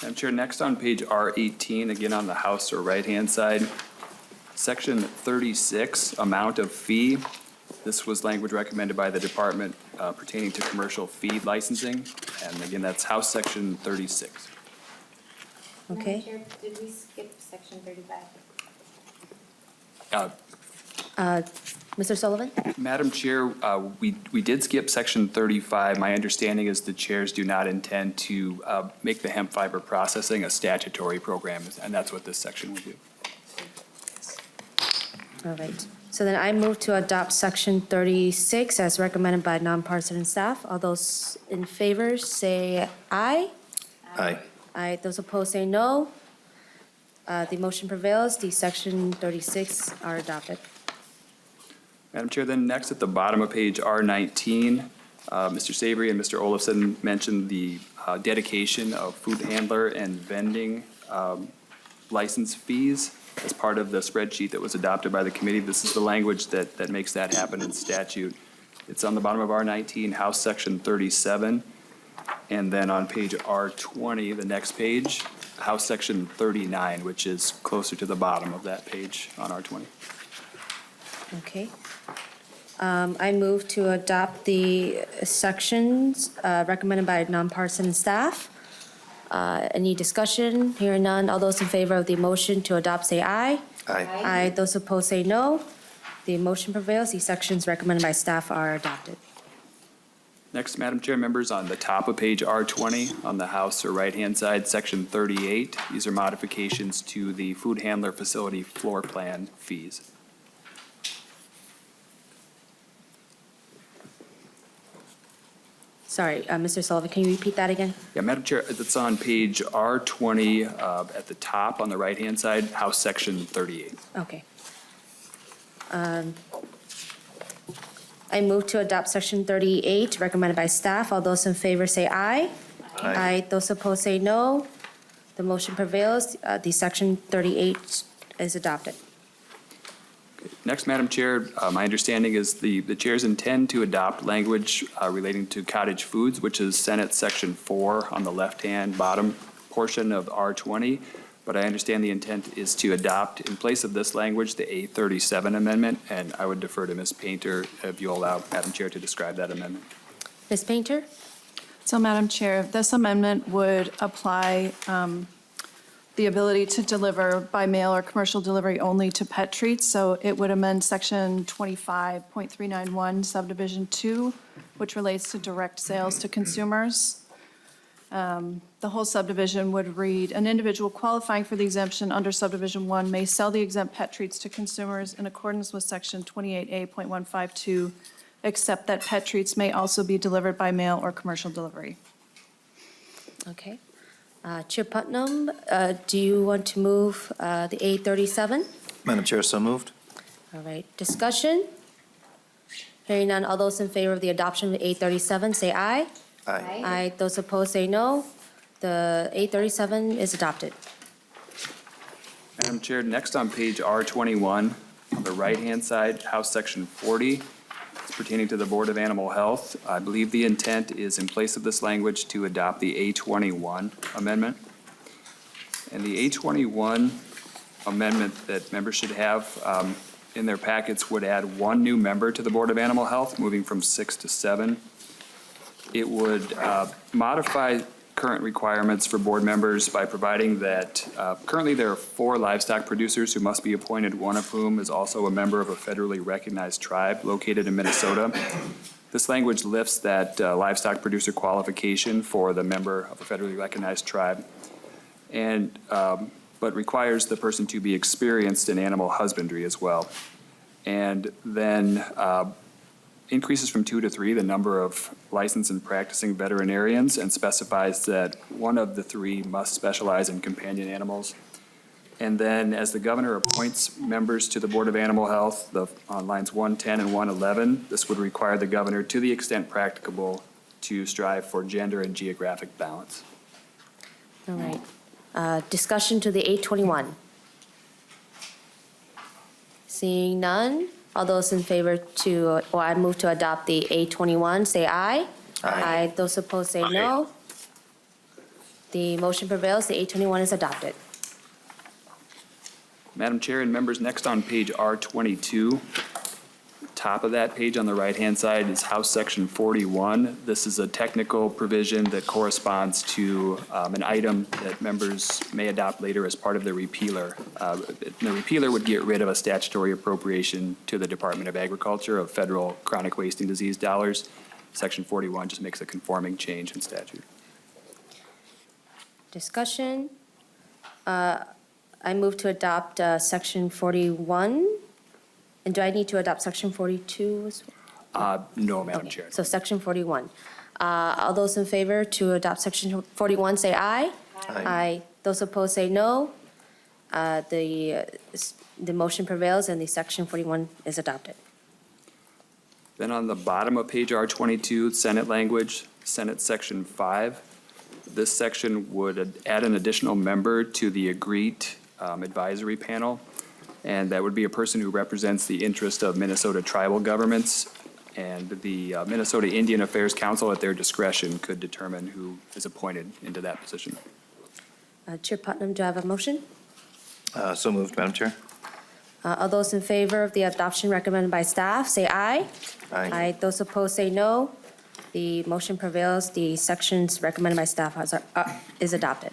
Madam Chair, next on page R18, again on the House or right-hand side, Section 36, amount of fee. This was language recommended by the department pertaining to commercial feed licensing. And again, that's House Section 36. Okay? Madam Chair, did we skip section 35? Mr. Sullivan? Madam Chair, we did skip Section 35. My understanding is the chairs do not intend to make the hemp fiber processing a statutory program, and that's what this section would do. All right. So then I move to adopt Section 36 as recommended by nonpartisan staff. All those in favor say aye. Aye. Aye. Those opposed say no. The motion prevails. The Section 36 are adopted. Madam Chair, then next at the bottom of page R19, Mr. Savory and Mr. Olafson mentioned the dedication of food handler and vending license fees as part of the spreadsheet that was adopted by the committee. This is the language that makes that happen in statute. It's on the bottom of R19, House Section 37, and then on page R20, the next page, House Section 39, which is closer to the bottom of that page on R20. Okay. I move to adopt the sections recommended by nonpartisan staff. Any discussion? Hearing none. All those in favor of the motion to adopt say aye. Aye. Aye. Those opposed say no. The motion prevails. The sections recommended by staff are adopted. Next, Madam Chair, members, on the top of page R20, on the House or right-hand side, Section 38, these are modifications to the food handler facility floor plan fees. Sorry, Mr. Sullivan, can you repeat that again? Yeah, Madam Chair, that's on page R20 at the top on the right-hand side, House Section 38. Okay. I move to adopt Section 38 recommended by staff. All those in favor say aye. Aye. Those opposed say no. The motion prevails. The Section 38 is adopted. Next, Madam Chair, my understanding is the chairs intend to adopt language relating to cottage foods, which is Senate Section 4 on the left-hand bottom portion of R20. But I understand the intent is to adopt, in place of this language, the A37 amendment, and I would defer to Ms. Painter if you allow Madam Chair to describe that amendment. Ms. Painter? So, Madam Chair, this amendment would apply the ability to deliver by mail or commercial delivery only to pet treats. So it would amend Section 25.391 Subdivision 2, which relates to direct sales to consumers. The whole subdivision would read, an individual qualifying for the exemption under Subdivision 1 may sell the exempt pet treats to consumers in accordance with Section 28A.152, except that pet treats may also be delivered by mail or commercial delivery. Okay. Chair Putnam, do you want to move the A37? Madam Chair, so moved. All right. Discussion? Hearing none. All those in favor of the adoption of A37 say aye. Aye. Aye. Those opposed say no. The 837 is adopted. Madam Chair, next on page R21, on the right-hand side, House Section 40, it's pertaining to the Board of Animal Health. I believe the intent is, in place of this language, to adopt the A21 amendment. And the A21 amendment that members should have in their packets would add one new member to the Board of Animal Health, moving from 6 to 7. It would modify current requirements for board members by providing that currently there are 4 livestock producers who must be appointed, one of whom is also a member of a federally recognized tribe located in Minnesota. This language lifts that livestock producer qualification for the member of a federally recognized tribe, and but requires the person to be experienced in animal husbandry as well. And then increases from 2 to 3 the number of licensed and practicing veterinarians, and specifies that one of the 3 must specialize in companion animals. And then, as the governor appoints members to the Board of Animal Health, on lines 110 and 111, this would require the governor, to the extent practicable, to strive for gender and geographic balance. All right. Discussion to the 821. Seeing none, all those in favor to, or I move to adopt the 821, say aye. Aye. Those opposed say no. The motion prevails. The 821 is adopted. Madam Chair and members, next on page R22, top of that page on the right-hand side is House Section 41. This is a technical provision that corresponds to an item that members may adopt later as part of the repealer. The repealer would get rid of a statutory appropriation to the Department of Agriculture of federal chronic wasting disease dollars. Section 41 just makes a conforming change in statute. Discussion. I move to adopt Section 41. And do I need to adopt Section 42 as well? No, Madam Okay, Chair. so Section 41. All those in favor to adopt Section 41, say aye. Aye. Those opposed, say no. The motion prevails, and the Section 41 is adopted. Then on the bottom of page R22, Senate language, Senate Section 5. This section would add an additional member to the AGREET advisory panel, and that would be a person who represents the interest of Minnesota tribal governments, and the Minnesota Indian Affairs Council at their discretion could determine who is appointed into that position. Chair Putnam, do I have a motion? So moved, Madam Chair. All those in favor of the adoption recommended by staff, say aye. Aye. Those opposed, say no. The motion prevails. The sections recommended by staff is adopted.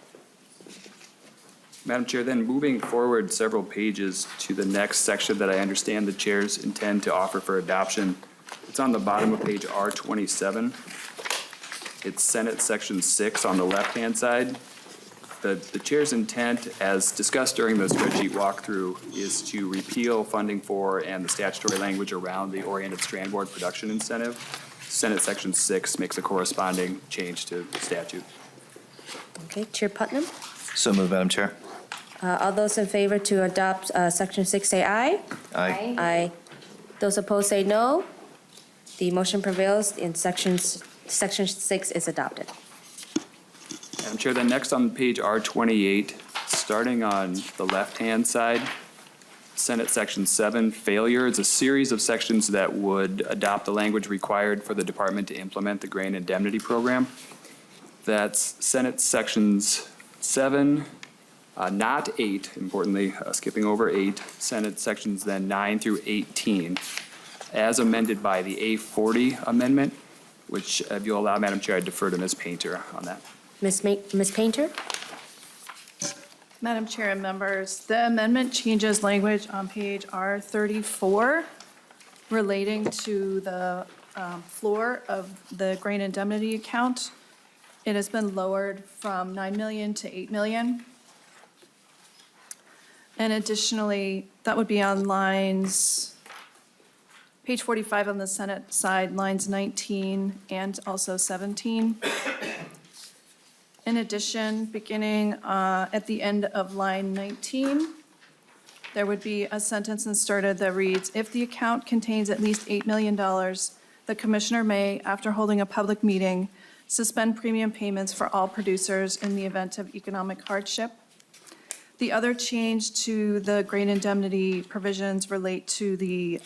Madam Chair, then moving forward several pages to the next section that I understand the chairs intend to offer for adoption. It's on the bottom of page R27. It's Senate Section 6 on the left-hand side. The chair's intent, as discussed during the spreadsheet walkthrough, is to repeal funding for and the statutory language around the oriented strand board production incentive. Senate Section 6 makes a corresponding change to statute. Okay, Chair Putnam. So moved, Madam Chair. All those in favor to adopt Section 6, say aye. Aye. Aye. Those opposed, say no. The motion prevails, and Section 6 is adopted. Madam Chair, then next on page R28, starting on the left-hand side, Senate Section 7, failure. It's a series of sections that would adopt the language required for the department to implement the grain indemnity program. That's Senate Sections 7, not 8, importantly, skipping over 8, Senate Sections then 9 through 18, as amended by the A40 amendment, which, if you'll allow, Madam Chair, I defer to Ms. Painter on that. Ms. Painter? Madam Chair and members, the amendment changes language on page R34 relating to the floor of the grain indemnity account. It has been lowered from 9 million to 8 million. And additionally, that would be on lines, page 45 on the Senate side, lines 19 and also 17. In addition, beginning at the end of line 19, there would be a sentence inserted that reads, if the account contains at least $8 million, the commissioner may, after holding a public meeting, suspend premium payments for all producers in the event of economic hardship. The other change to the grain indemnity provisions relate to the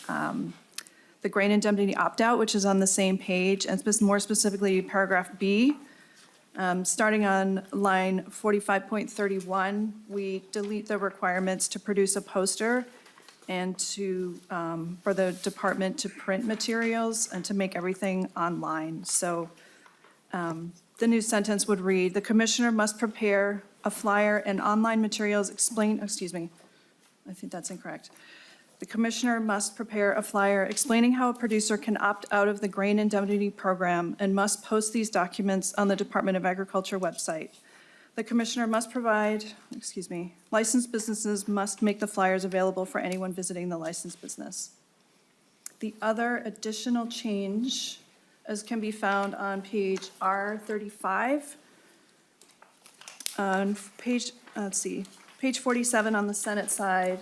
grain indemnity opt-out, which is on the same page, and more specifically, paragraph B. Starting on line 45.31, we delete the requirements to produce a poster and for the department to print materials and to make everything online. So the new sentence would read, "The commissioner must prepare a flyer and online materials I think that's incorrect. The commissioner must prepare a flyer explaining how a producer can opt out of the grain indemnity program and must post these documents on the Department of Agriculture website. The commissioner must licensed businesses must make the flyers available for anyone visiting the licensed business." The other additional change, as can be found on page R35, on page 47 on the Senate side,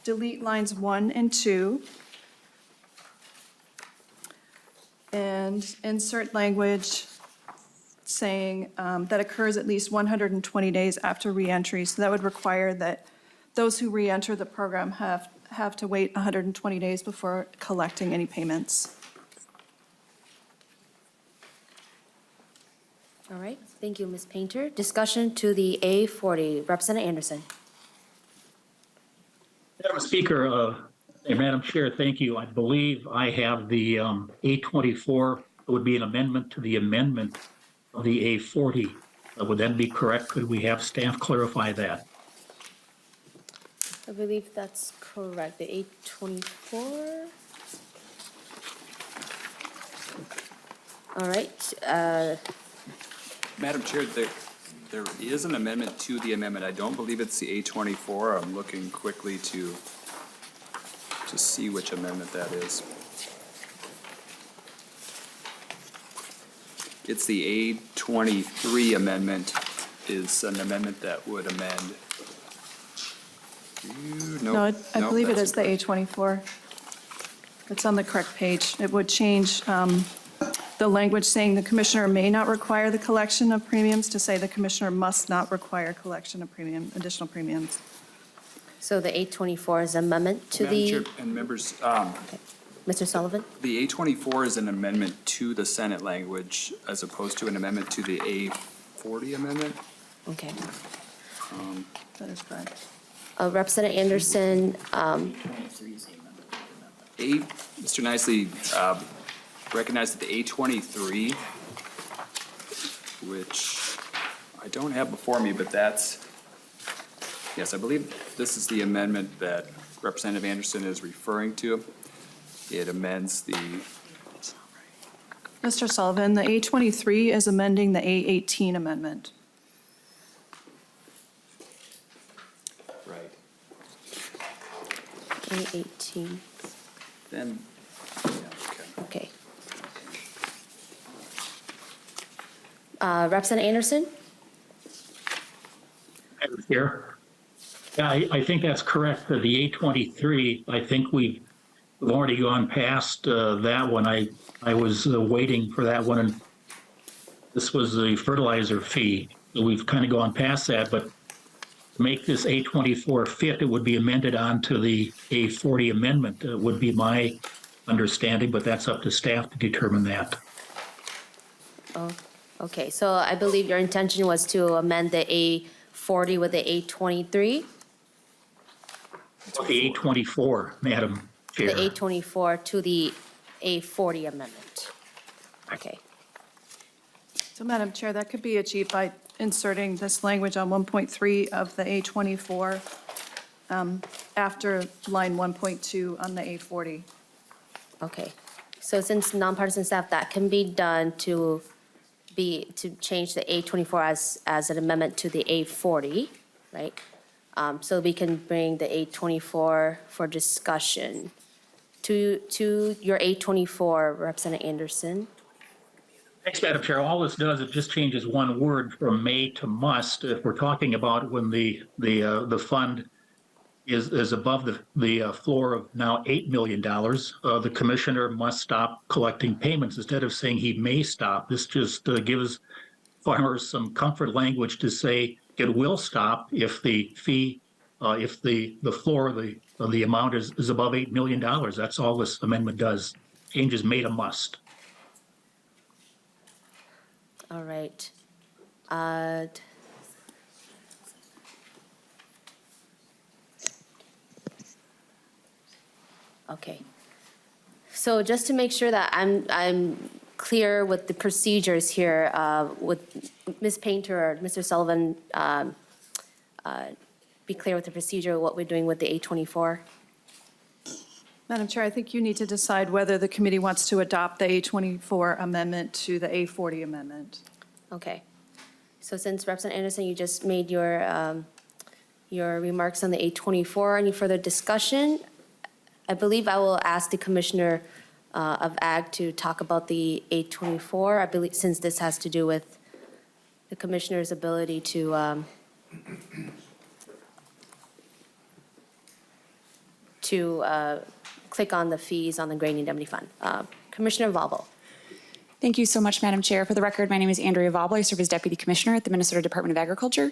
delete lines 1 and 2, and insert language saying that occurs at least 120 days after reentry. So that would require that those who reenter the program have to wait 120 days before collecting any payments. All right, thank you, Ms. Painter. Discussion to the A40, Representative Anderson. Madam Speaker, and Madam Chair, thank you. I believe I have the A24, it would be an amendment to the amendment of the A40. Would that be correct? Could we have staff clarify that? I believe that's correct, the 824. All right, Madam Chair, there is an amendment to the amendment. I don't believe it's the A24. I'm looking quickly to see which amendment that is. It's the A23 amendment is an amendment that would amend. No, I believe it that's is the A24. It's on the correct page. It would change the language saying the commissioner may not require the collection of premiums to say the commissioner must not require collection of additional premiums. so the 824 is amendment to Madam Chair the, and members, Mr. Sullivan? the A24 is an amendment to the Senate language as opposed to an amendment to the A40 amendment. Okay. That is correct. Representative Anderson, Mr. Nicely recognized that the A23, which I don't have before me, but that's, yes, I believe this is the amendment that Representative Anderson is referring to. It amends the, Mr. Sullivan, the A23 is amending the A18 amendment. right, A18, then, yeah, okay. okay. Representative Anderson? Madam Chair? Yeah, I think that's correct. The A23, I think we've already gone past that one. I was waiting for that one, and this was the fertilizer fee. So we've kind of gone past that, but to make this A24 fit, it would be amended onto the A40 amendment, would be my understanding, but that's up to staff to determine that. Oh, okay, so I believe your intention was to amend the A40 with the A23? The A24, Madam The Chair. A24 to the A40 amendment. Okay, So, Madam Chair, that could be achieved by inserting this language on 1.3 of the A24 after line 1.2 on the A40. okay. So since nonpartisan staff, that can be done to change the A24 as an amendment to the A40, right? So we can bring the A24 for discussion. To your A24, Representative Anderson. Thanks, Madam Chair. All this does, it just changes one word from may to must. If we're talking about when the fund is above the floor of now $8 million, the commissioner must stop collecting payments. Instead of saying he may stop, this just gives farmers some comfort language to say it will stop if the fee, if the floor of the amount is above $8 million. That's all this amendment does. Change is made a must. All right. Okay. So just to make sure that I'm clear with the procedures here, with Ms. Painter or Mr. Sullivan, be clear with the procedure, what we're doing with the A24? Madam Chair, I think you need to decide whether the committee wants to adopt the A24 amendment to the A40 amendment. Okay. So since Representative Anderson, you just made your remarks on the A24, any further discussion? I believe I will ask the Commissioner of Ag to talk about the A24. I believe, since this has to do with the Commissioner's ability to click on the fees on the grain indemnity fund. Commissioner Valbo. Thank you so much, Madam Chair. For the record, my name is Andrea Valbo. I serve as Deputy Commissioner at the Minnesota Department of Agriculture.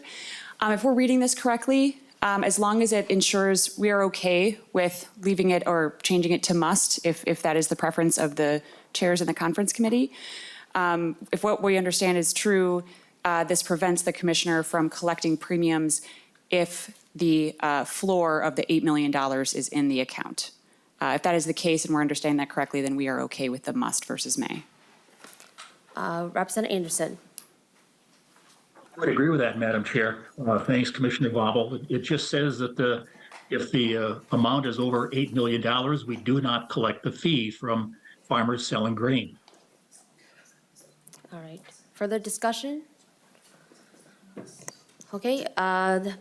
If we're reading this correctly, as long as it ensures we are okay with leaving it or changing it to must, if that is the preference of the chairs in the conference committee. If what we understand is true, this prevents the commissioner from collecting premiums if the floor of the $8 million is in the account. If that is the case and we're understanding that correctly, then we are okay with the must versus may. Representative Anderson. I would agree with that, Madam Chair. Thanks, Commissioner Vobble. It just says that if the amount is over $8 million, we do not collect the fee from farmers selling grain. All right. Further discussion? Okay. I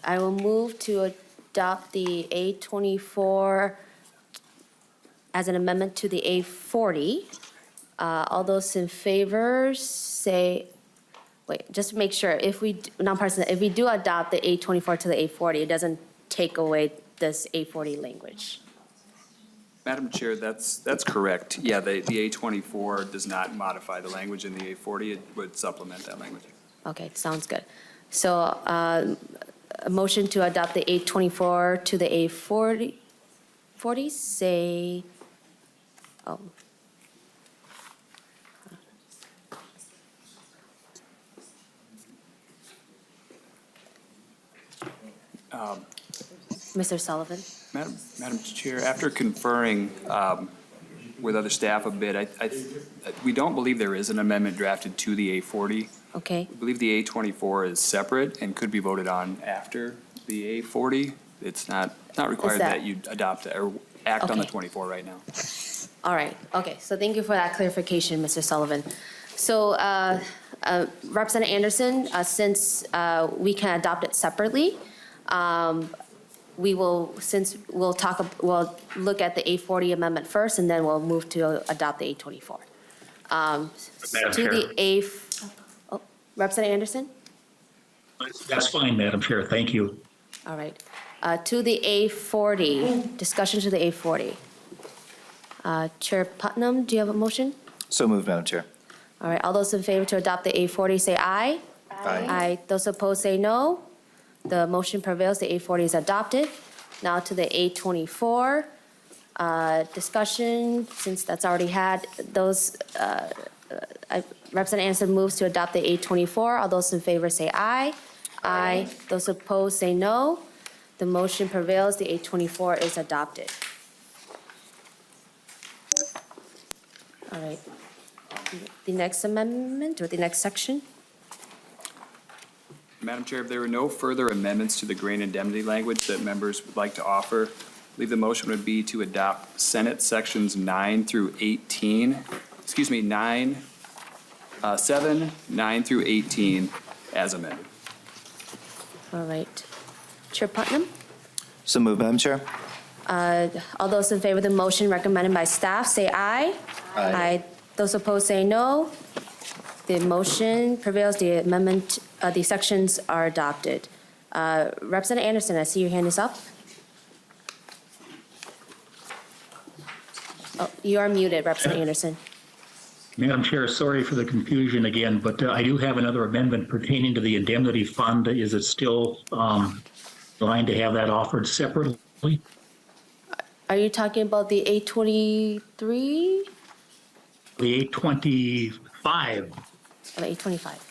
will move to adopt the A24 as an amendment to the A40. All those in favor say, wait, just to make sure, if we, nonpartisan, if we do adopt the A24 to the A40, it doesn't take away this A40 language. Madam Chair, that's correct. Yeah, the A24 does not modify the language in the A40. It would supplement that language. Okay, sounds good. So a motion to adopt the A24 to the A40, say, oh. Mr. Sullivan? Madam Chair, after conferring with other staff a bit, we don't believe there is an amendment drafted to the A40. Okay, I believe the A24 is separate and could be voted on after the A40. It's not required that you adopt or act on the Okay. 24 right now. all right, okay, so thank you for that clarification, Mr. Sullivan. So Representative Anderson, since we can adopt it separately, we will, since we'll look at the A40 amendment first, and then we'll move to adopt the A24. To the Representative Anderson? That's fine, Madam Chair. Thank you. All right. To the A40, discussion to the A40. Chair Putnam, do you have a motion? So moved, Madam Chair. All right, all those in favor to adopt the A40 say aye. Aye. Those opposed say no. The motion prevails, the A40 is adopted. Now to the A24, discussion, since that's already had, those, Representative Anderson moves to adopt the A24. All those in favor say aye. Aye. Those opposed say no. The motion prevails, the A24 is adopted. All right. The next amendment or the next section? Madam Chair, if there are no further amendments to the grain indemnity language that members would like to offer, I believe the motion would be to adopt Senate Sections 9 through 18, 7, 9 through 18 as amended. All right. Chair Putnam? So moved, Madam Chair. All those in favor of the motion recommended by staff, say aye. Aye. Those opposed say no. The motion prevails, the amendment, the sections are adopted. Representative Anderson, I see your hand is up. Oh, you are muted, Representative Anderson. Madam Chair, sorry for the confusion again, but I do have another amendment pertaining to the indemnity fund. Is it still fine to have that offered separately? Are you talking about the 823? The 825. Or the 825?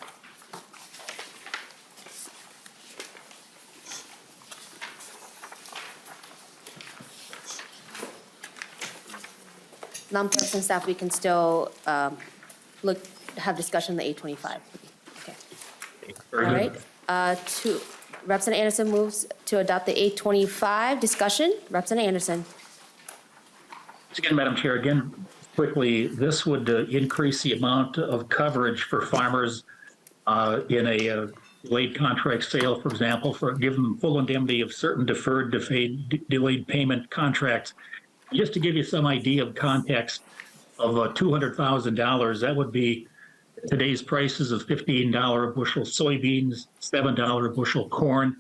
Non-partisan staff, we can still have discussion on the 825. Okay. Very All good. right. Representative Anderson moves to adopt the 825. Discussion, Representative Anderson. Once again, Madam Chair, again, quickly, this would increase the amount of coverage for farmers in a delayed contract sale, for example, for give them full indemnity of certain deferred, delayed payment contracts. Just to give you some idea of context of $200,000, that would be today's prices of $15 a bushel soybeans, $7 a bushel corn.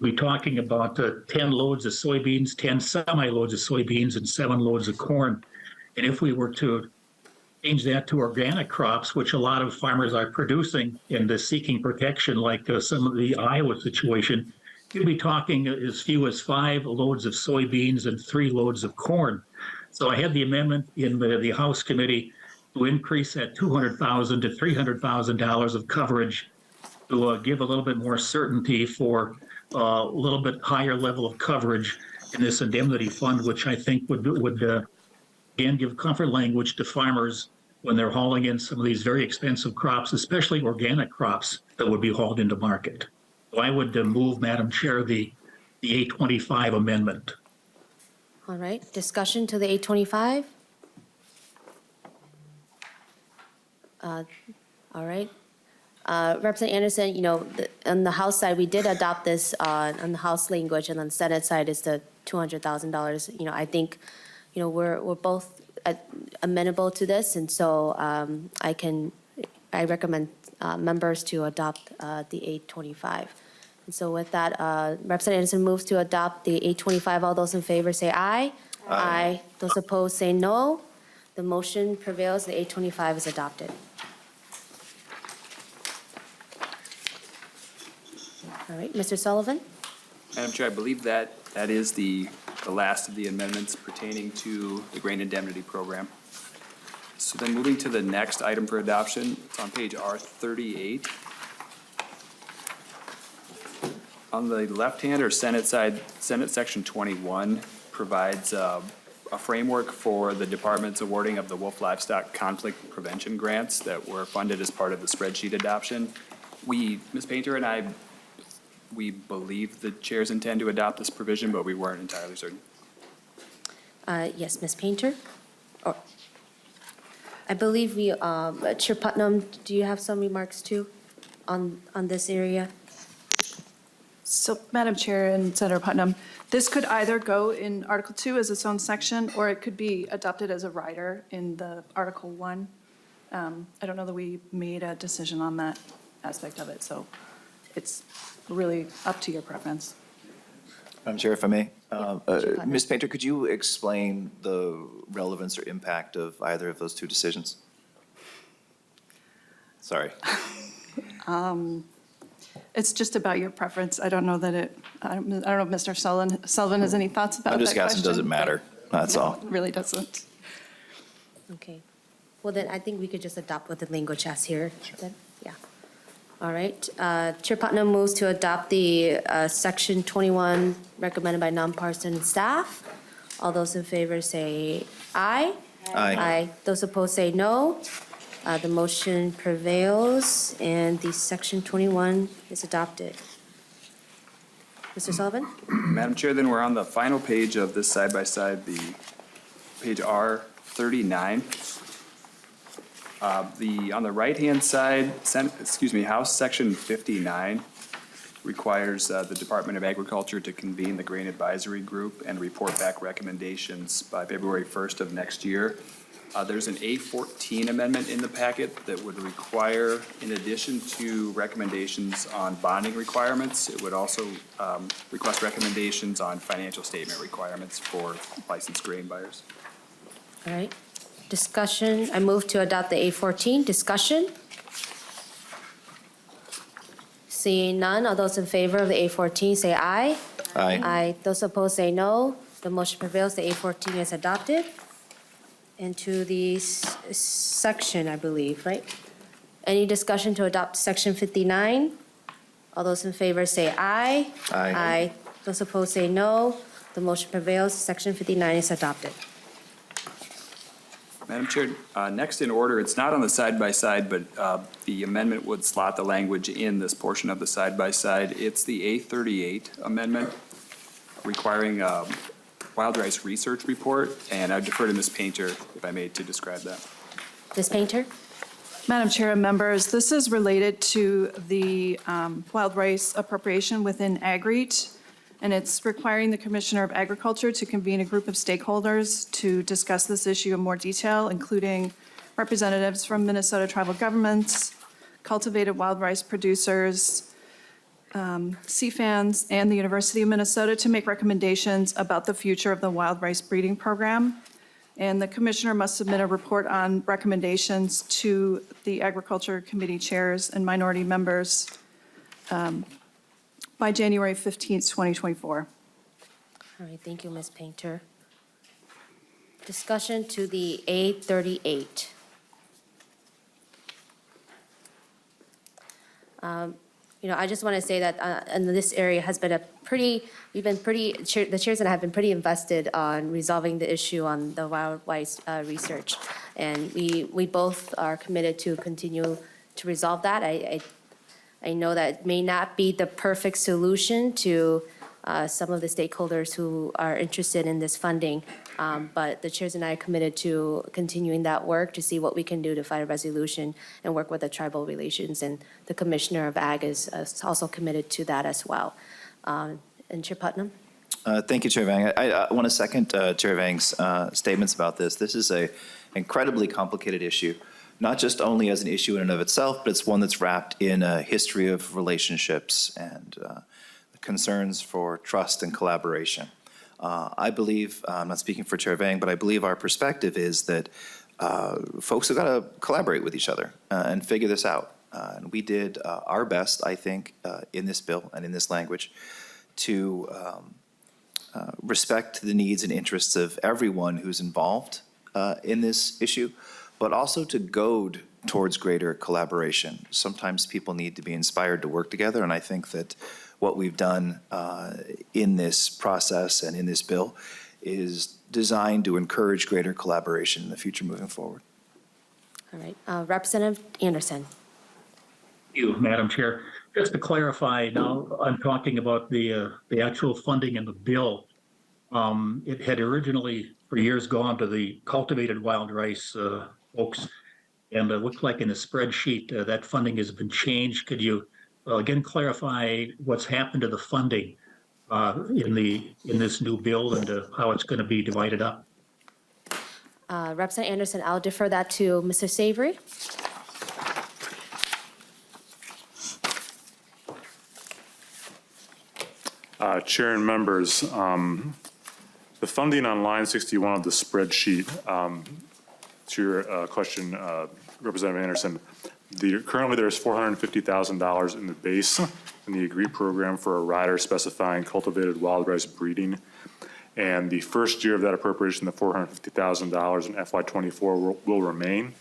We'll be talking about 10 loads of soybeans, 10 semi-loads of soybeans, and 7 loads of corn. And if we were to change that to organic crops, which a lot of farmers are producing and seeking protection, like some of the Iowa situation, you'd be talking as few as 5 loads of soybeans and 3 loads of corn. So I had the amendment in the House committee to increase that $200,000 to $300,000 of coverage to give a little bit more certainty for a little bit higher level of coverage in this indemnity fund, which I think would again give comfort language to farmers when they're hauling in some of these very expensive crops, especially organic crops that would be hauled into market. So I would move, Madam Chair, the 825 amendment. All right, discussion to the 825? All right. Representative Anderson, on the House side, we did adopt this on the House language, and on the Senate side is the $200,000. I think, we're both amenable to this, and so I recommend members to adopt the 825. And so with that, Representative Anderson moves to adopt the 825. All those in favor say aye. Aye. Those opposed say no. The motion prevails. The 825 is adopted. All right, Mr. Sullivan? Madam Chair, I believe that is the last of the amendments pertaining to the grain indemnity program. So then moving to the next item for adoption, it's on page R38. On the left-hand or Senate side, Senate Section 21 provides a framework for the department's awarding of the wolf livestock conflict prevention grants that were funded as part of the spreadsheet adoption. Ms. Painter and I, we believe the chairs intend to adopt this provision, but we weren't entirely certain. Yes, Ms. Painter? I believe Chair Putnam, do you have some remarks too on this area? So, Madam Chair and Senator Putnam, this could either go in Article 2 as its own section, or it could be adopted as a rider in the Article 1. I don't know that we made a decision on that aspect of it, so it's really up to your preference. Madam Chair, if I may. Putnam. Ms. Painter, could you explain the relevance or impact of either of those two decisions? Sorry. It's just about your preference. I don't know that I don't know if Mr. Sullivan has any thoughts about that I'm just question. guessing, does it matter? That's all. It really doesn't. Okay. Well, then I think we could just adopt what the language has here. Then. Yeah. All right. Chair Putnam moves to adopt the Section 21 recommended by nonpartisan staff. All those in favor say aye. Aye. Aye. Those opposed say no. The motion prevails, and the Section 21 is adopted. Mr. Sullivan? Madam Chair, then we're on the final page of this side-by-side, the page R39. On the right-hand side, House Section 59 requires the Department of Agriculture to convene the Grain Advisory Group and report back recommendations by February 1st of next year. There's an A14 amendment in the packet that would require, in addition to recommendations on bonding requirements, it would also request recommendations on financial statement requirements for licensed grain buyers. All right. Discussion, I move to adopt the A14. Discussion? Seeing none, all those in favor of the A14 say aye. Aye. Aye. Those opposed say no. The motion prevails. The A14 is adopted. Into the section, I believe, right? Any discussion to adopt Section 59? All those in favor say aye. Aye. Aye. Those opposed say no. The motion prevails. Section 59 is adopted. Madam Chair, next in order, it's not on the side-by-side, but the amendment would slot the language in this portion of the side-by-side. It's the A38 amendment requiring wild rice research report, and I defer to Ms. Painter, if I may, to describe that. Ms. Painter? Madam Chair and members, this is related to the wild rice appropriation within Ag-REIT, and it's requiring the Commissioner of Agriculture to convene a group of stakeholders to discuss this issue in more detail, including representatives from Minnesota tribal governments, cultivated wild rice producers, CFANs, and the University of Minnesota to make recommendations about the future of the wild rice breeding program. And the Commissioner must submit a report on recommendations to the Agriculture Committee chairs and minority members by January 15th, 2024. All right, thank you, Ms. Painter. Discussion to the A38. I just want to say that in this area has been the chairs and I have been pretty invested on resolving the issue on the wild rice research. And we both are committed to continue to resolve that. I know that it may not be the perfect solution to some of the stakeholders who are interested in this funding, but the chairs and I are committed to continuing that work to see what we can do to find a resolution and work with the tribal relations, and the Commissioner of Ag is also committed to that as well. And Chair Putnam? Thank you, Chair Vang. I want to second Chair Vang's statements about this. This is an incredibly complicated issue, not just only as an issue in and of itself, but it's one that's wrapped in a history of relationships and concerns for trust and collaboration. I believe, I'm not speaking for Chair Vang, but I believe our perspective is that folks have got to collaborate with each other and figure this out. And we did our best, I think, in this bill and in this language to respect the needs and interests of everyone who's involved in this issue, but also to goad towards greater collaboration. Sometimes people need to be inspired to work together, and I think that what we've done in this process and in this bill is designed to encourage greater collaboration in the future moving forward. All right, Representative Anderson. Thank you, Madam Chair. Just to clarify, now I'm talking about the actual funding in the bill. It had originally, for years, gone to the cultivated wild rice folks, and it looked like in the spreadsheet that funding has been changed. Could you again clarify what's happened to the funding in this new bill and how it's going to be divided up? Representative Anderson, I'll defer that to Mr. Savory. Chair and members, the funding on line 61 of the spreadsheet, to your question, Representative Anderson, currently there's $450,000 in the base in the AGREE program for a rider specifying cultivated wild rice breeding. And the first year of that appropriation, the $450,000 in FY24 will remain.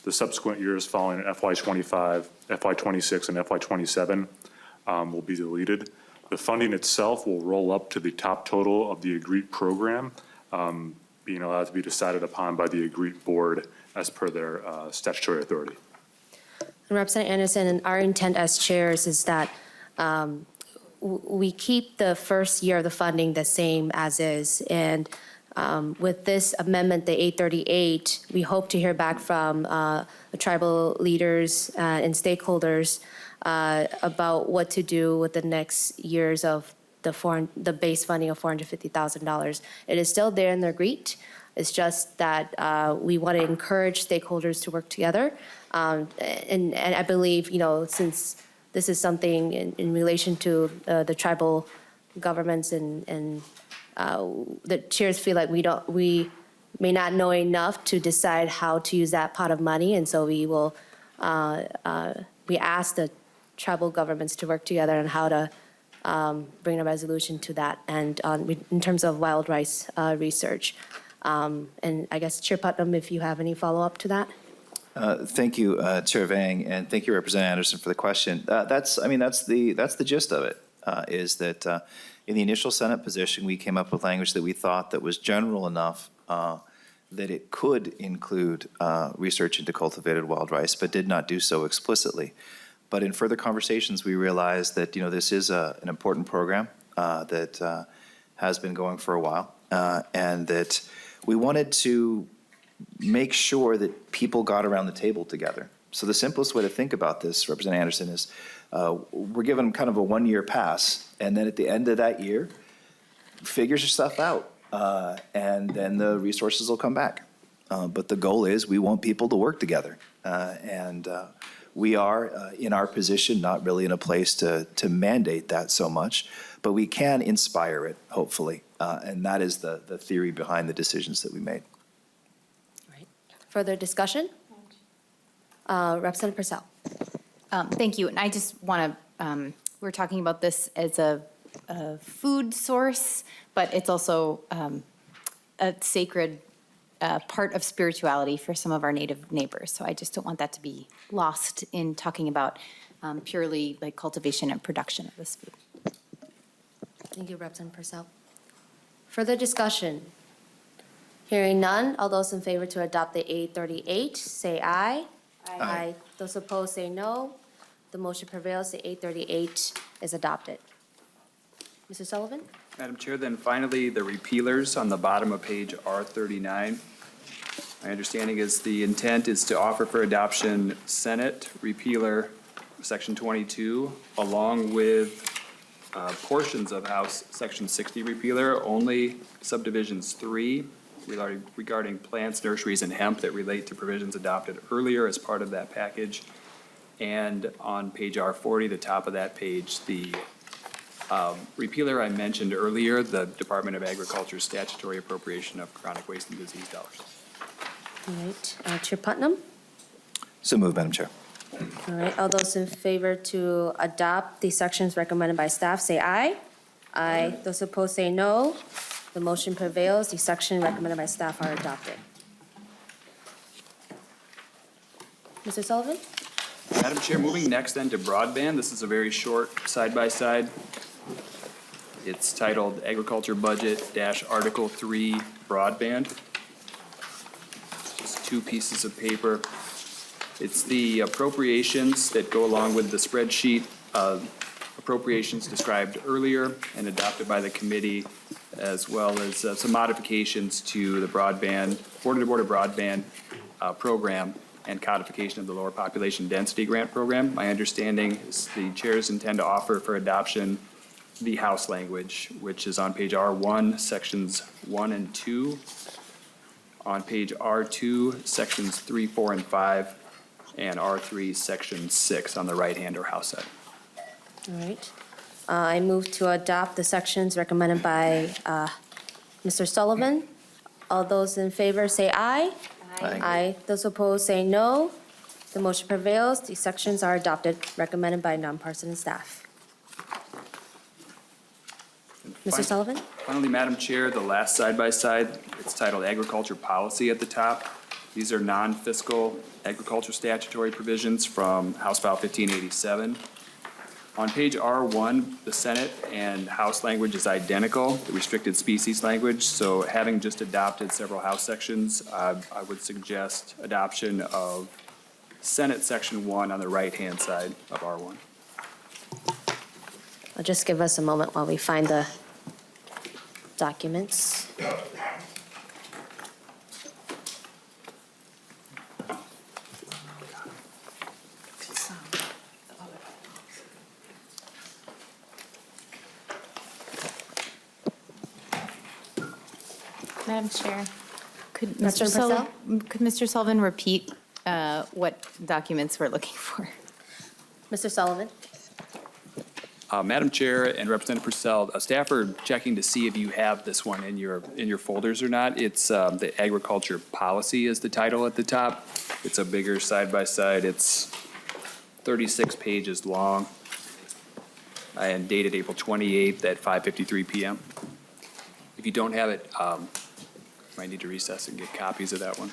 The subsequent years following in FY25, FY26, and FY27 will be deleted. The funding itself will roll up to the top total of the AGREE program, being allowed to be decided upon by the AGREE board as per their statutory authority. Representative Anderson, and our intent as chairs is that we keep the first year of the funding the same as is. And with this amendment, the 838, we hope to hear back from the tribal leaders and stakeholders about what to do with the next years of the base funding of $450,000. It is still there in their AGREE, It's just that we want to encourage stakeholders to work together. And I believe, since this is something in relation to the tribal governments and the chairs feel like we may not know enough to decide how to use that pot of money. And so we will, we ask the tribal governments to work together on how to bring a resolution to that and in terms of wild rice research. And I guess Chair Putnam, if you have any follow-up to that? Thank you, Chair Vang, and thank you, Representative Anderson, for the question. That's the gist of it, is that in the initial Senate position, we came up with language that we thought that was general enough that it could include research into cultivated wild rice, but did not do so explicitly. But in further conversations, we realized that, this is an important program that has been going for a while, and that we wanted to make sure that people got around the table together. So the simplest way to think about this, Representative Anderson, is we're given kind of a one-year pass, and then at the end of that year, figure your stuff out, and then the resources will come back. But the goal is we want people to work together, and we are, in our position, not really in a place to mandate that so much, but we can inspire it, hopefully, and that is the theory behind the decisions that we made. Further discussion? Representative Purcell. Thank you. And I just want to, we're talking about this as a food source, but it's also a sacred part of spirituality for some of our Native neighbors. So I just don't want that to be lost in talking about purely like cultivation and production of this food. Thank you, Representative Purcell. Further discussion? Hearing none, all those in favor to adopt the 838, say aye. Aye. Those opposed, say no. The motion prevails. The 838 is adopted. Mr. Sullivan? Madam Chair, then finally, the repealers on the bottom of page R39. My understanding is the intent is to offer for adoption Senate repealer Section 22, along with portions of House Section 60 repealer, only subdivisions 3 regarding plants, nurseries, and hemp that relate to provisions adopted earlier as part of that package. And on page R40, the top of that page, the repealer I mentioned earlier, the Department of Agriculture statutory appropriation of chronic waste and disease dollars. All right. Chair Putnam? So moved, Madam Chair. All right. All those in favor to adopt the sections recommended by staff, say aye. Aye. Those opposed, say no. The motion prevails. The section recommended by staff are adopted. Mr. Sullivan? Madam Chair, moving next then to broadband. This is a very short side-by-side. It's titled Agriculture Budget - Article 3 Broadband. Just 2 pieces of paper. It's the appropriations that go along with the spreadsheet of appropriations described earlier and adopted by the committee, as well as some modifications to the broadband, border-to-border broadband program and codification of the lower population density grant program. My understanding is the chairs intend to offer for adoption the House language, which is on page R1, sections 1 and 2, on page R2, sections 3, 4, and 5, and R3, section 6 on the right-hand or House side. All right. I move to adopt the sections recommended by Mr. Sullivan. All those in favor say aye. Aye. Aye. Those opposed say no. The motion prevails. These sections are adopted, recommended by nonpartisan staff. Mr. Sullivan? Finally, Madam Chair, the last side-by-side, it's titled Agriculture Policy at the top. These are non-fiscal agriculture statutory provisions from House File 1587. On page R1, the Senate and House language is identical, the restricted species language. So having just adopted several House sections, I would suggest adoption of Senate Section 1 on the right-hand side of R1. I'll just give us a moment while we find the documents. Madam Chair, Could Representative Could Mr. Sullivan repeat what documents we're looking for? Mr. Sullivan? Madam Chair and Representative Purcell, staff are checking to see if you have this one in your folders or not. It's the agriculture policy is the title at the top. It's a bigger side-by-side. It's 36 pages long and dated April 28th at 5:53 PM. If you don't have it, you might need to recess and get copies of that one.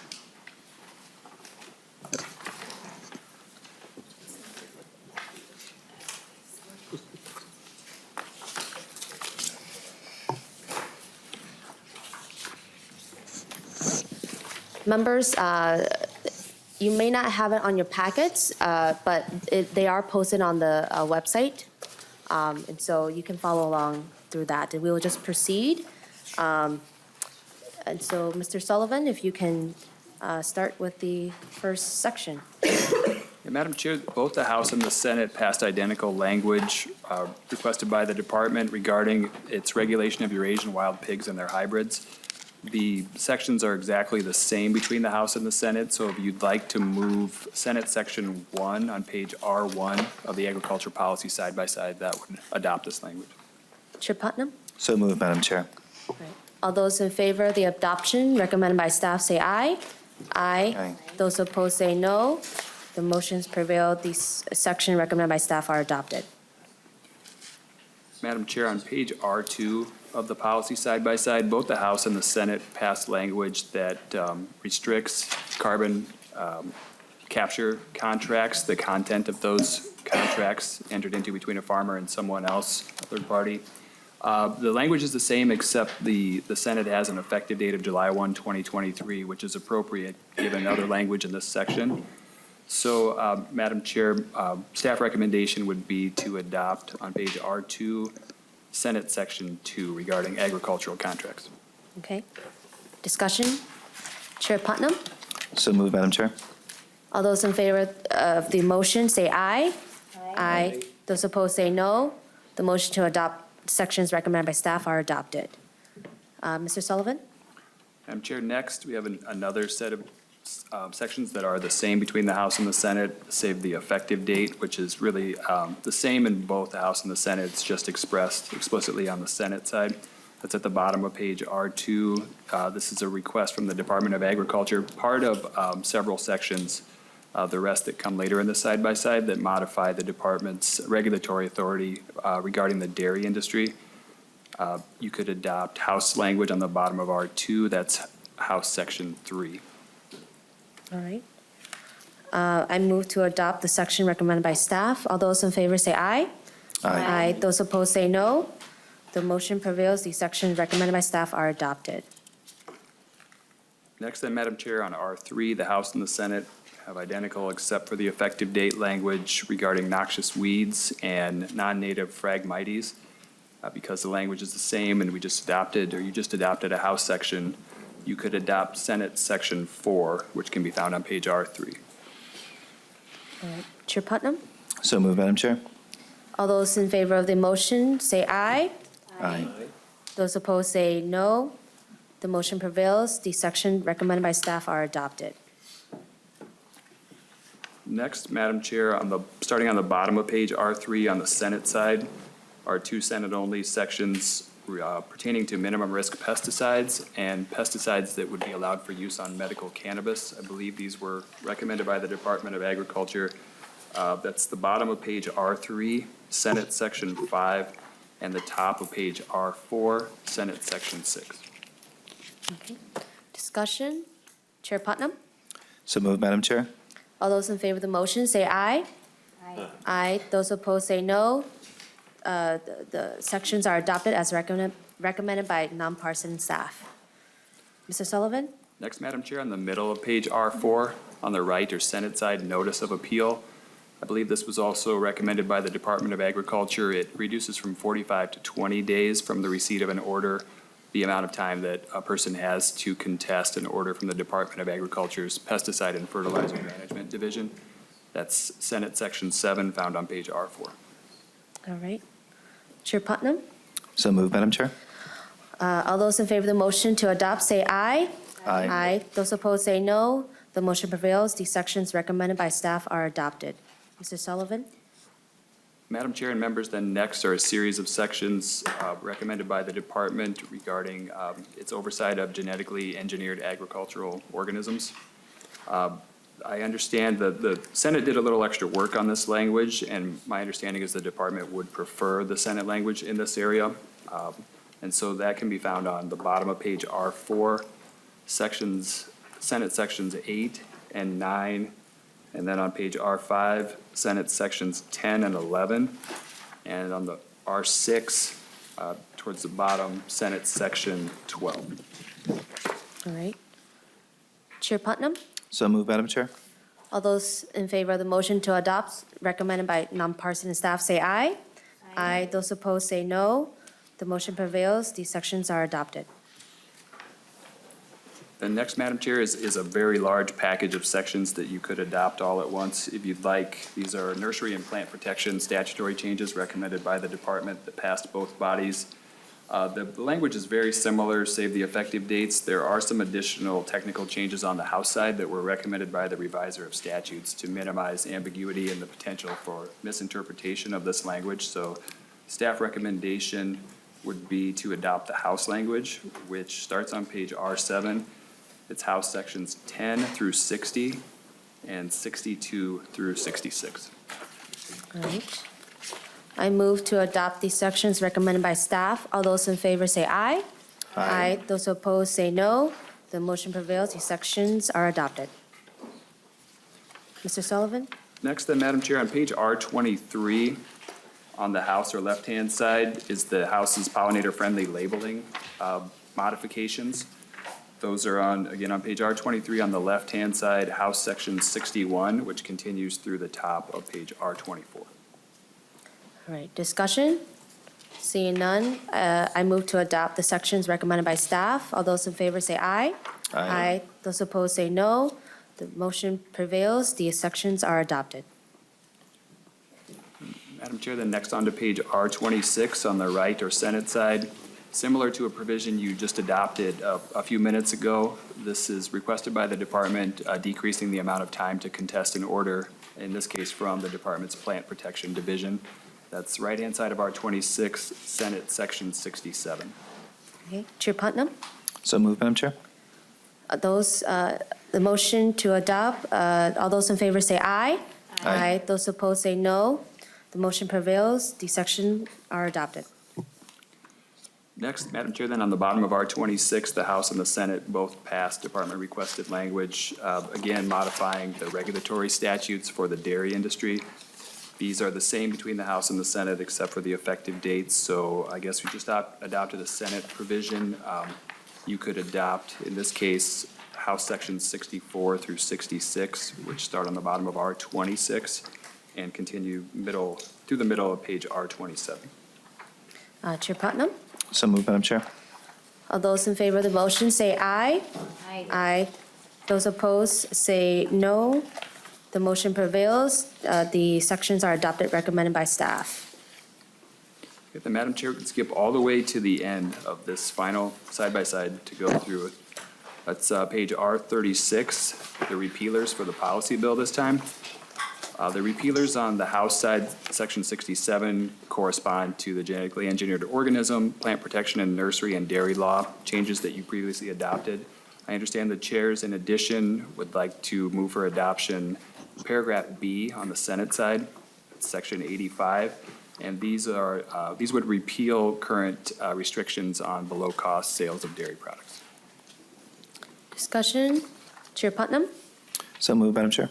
Members, you may not have it on your packets, but they are posted on the website. And so you can follow along through that. And we will just proceed. And so, Mr. Sullivan, if you can start with the first section. Madam Chair, both the House and the Senate passed identical language requested by the department regarding its regulation of Eurasian wild pigs and their hybrids. The sections are exactly the same between the House and the Senate, so if you'd like to move Senate Section 1 on page R1 of the agriculture policy side by side, that would adopt this language. Chair Putnam? So moved, Madam Chair. All those in favor of the adoption recommended by staff say aye. Aye. Aye. Those opposed say no. The motions prevail. These section recommended by staff are adopted. Madam Chair, on page R2 of the policy side by side, both the House and the Senate passed language that restricts carbon capture contracts, the content of those contracts entered into between a farmer and someone else, a third party. The language is the same, except the Senate has an effective date of July 1, 2023, which is appropriate given other language in this section. So, Madam Chair, staff recommendation would be to adopt on page R2, Senate Section 2 regarding agricultural contracts. Okay. Discussion? Chair Putnam? So moved, Madam Chair. All those in favor of the motion say aye. Aye. Those opposed say no. The motion to adopt sections recommended by staff are adopted. Mr. Sullivan? Madam Chair, next, we have another set of sections that are the same between the House and the Senate, save the effective date, which is really the same in both the House and the Senate. It's just expressed explicitly on the Senate side. That's at the bottom of page R2. This is a request from the Department of Agriculture, part of several sections, the rest that come later in the side-by-side that modify the department's regulatory authority regarding the dairy industry. You could adopt House language on the bottom of R2. That's House Section 3. All right. I move to adopt the section recommended by staff. All those in favor say aye. Aye. Those opposed say no. The motion prevails. The sections recommended by staff are adopted. Next, then, Madam Chair, on R3, the House and the Senate have identical except for the effective date language regarding noxious weeds and non-native Phragmites. Because the language is the same and you just adopted a House section, you could adopt Senate Section 4, which can be found on page R3. All right. Chair Putnam? So moved, Madam Chair. All those in favor of the motion say aye. Aye. Those opposed say no. The motion prevails. The section recommended by staff are adopted. Next, Madam Chair, starting on the bottom of page R3 on the Senate side, are two Senate-only sections pertaining to minimum risk pesticides and pesticides that would be allowed for use on medical cannabis. I believe these were recommended by the Department of Agriculture. That's the bottom of page R3, Senate Section 5, and the top of page R4, Senate Section 6. Okay. Discussion? Chair Putnam? So moved, Madam Chair. All those in favor of the motion say aye. Aye. Those opposed say no. The sections are adopted as recommended by nonpartisan staff. Mr. Sullivan? Next, Madam Chair, on the middle of page R4, on the right or Senate side, notice of appeal. I believe this was also recommended by the Department of Agriculture. It reduces from 45 to 20 days from the receipt of an order, the amount of time that a person has to contest an order from the Department of Agriculture's Pesticide and Fertilizer Management Division. That's Senate Section 7, found on page R4. All right. Chair Putnam? So moved, Madam Chair. All those in favor of the motion to adopt say aye. Aye. Aye. Those opposed say no. The motion prevails. These sections recommended by staff are adopted. Mr. Sullivan? Madam Chair and members, then next are a series of sections recommended by the department regarding its oversight of genetically engineered agricultural organisms. I understand that the Senate did a little extra work on this language, and my understanding is the department would prefer the Senate language in this area. And so that can be found on the bottom of page R4, Senate sections 8 and 9, and then on page R5, Senate sections 10 and 11, and on the R6, towards the bottom, Senate section 12. All right. Chair Putnam? So moved, Madam Chair. All those in favor of the motion to adopt recommended by nonpartisan staff say aye. Aye. Those opposed say no. The motion prevails. These sections are adopted. The next, Madam Chair, is a very large package of sections that you could adopt all at once if you'd like. These are nursery and plant protection statutory changes recommended by the department that passed both bodies. The language is very similar, save the effective dates. There are some additional technical changes on the House side that were recommended by the reviser of statutes to minimize ambiguity and the potential for misinterpretation of this language. So staff recommendation would be to adopt the House language, which starts on page R7. It's House sections 10 through 60 and 62 through 66. All right. I move to adopt these sections recommended by staff. All those in favor say aye. Aye. Those opposed say no. The motion prevails. These sections are adopted. Mr. Sullivan? Next, then, Madam Chair, on page R23, on the House or left-hand side, is the House's pollinator-friendly labeling modifications. Those are on, again, on page R23 on the left-hand side, House Section 61, which continues through the top of page R24. All right, discussion? Seeing none, I move to adopt the sections recommended by staff. All those in favor say aye. Aye. Those opposed say no. The motion prevails. These sections are adopted. Madam Chair, then next on to page R26 on the right or Senate side. Similar to a provision you just adopted a few minutes ago, this is requested by the department, decreasing the amount of time to contest an order, in this case from the department's Plant Protection Division. That's right-hand side of R26, Senate Section 67. Okay, Chair Putnam? So moved, Madam Chair. The motion to adopt, all those in favor say aye. Aye. Those opposed say no. The motion prevails. These sections are adopted. Next, Madam Chair, then on the bottom of R26, the House and the Senate both passed department-requested language, again modifying the regulatory statutes for the dairy industry. These are the same between the House and the Senate except for the effective dates, so I guess we just adopted a Senate provision. You could adopt, in this case, House Sections 64 through 66, which start on the bottom of R26 and continue through the middle of page R27. Chair Putnam? So moved, Madam Chair. All those in favor of the motion say aye. Aye. Those opposed say no. The motion prevails. The sections are adopted recommended by staff. If the Madam Chair could skip all the way to the end of this final side-by-side to go through it. That's page R36, the repealers for the policy bill this time. The repealers on the House side, Section 67, correspond to the genetically engineered organism, plant protection, and nursery and dairy law changes that you previously adopted. I understand the chairs, in addition, would like to move for adoption paragraph B on the Senate side, Section 85, and these would repeal current restrictions on below-cost sales of dairy products. Discussion? Chair Putnam? So moved, Madam Chair.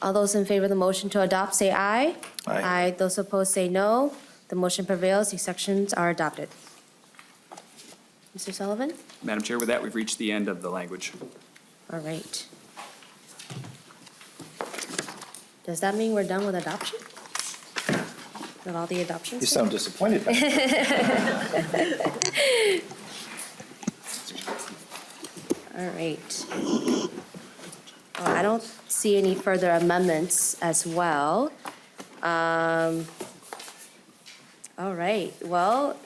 All those in favor of the motion to adopt say aye. Aye. Those opposed say no. The motion prevails. These sections are adopted. Mr. Sullivan? Madam Chair, with that, we've reached the end of the language. All right. Does that mean we're done with adoption? With all the adoptions? You sound disappointed. All right. Well, I don't see any further amendments as well. All right, well,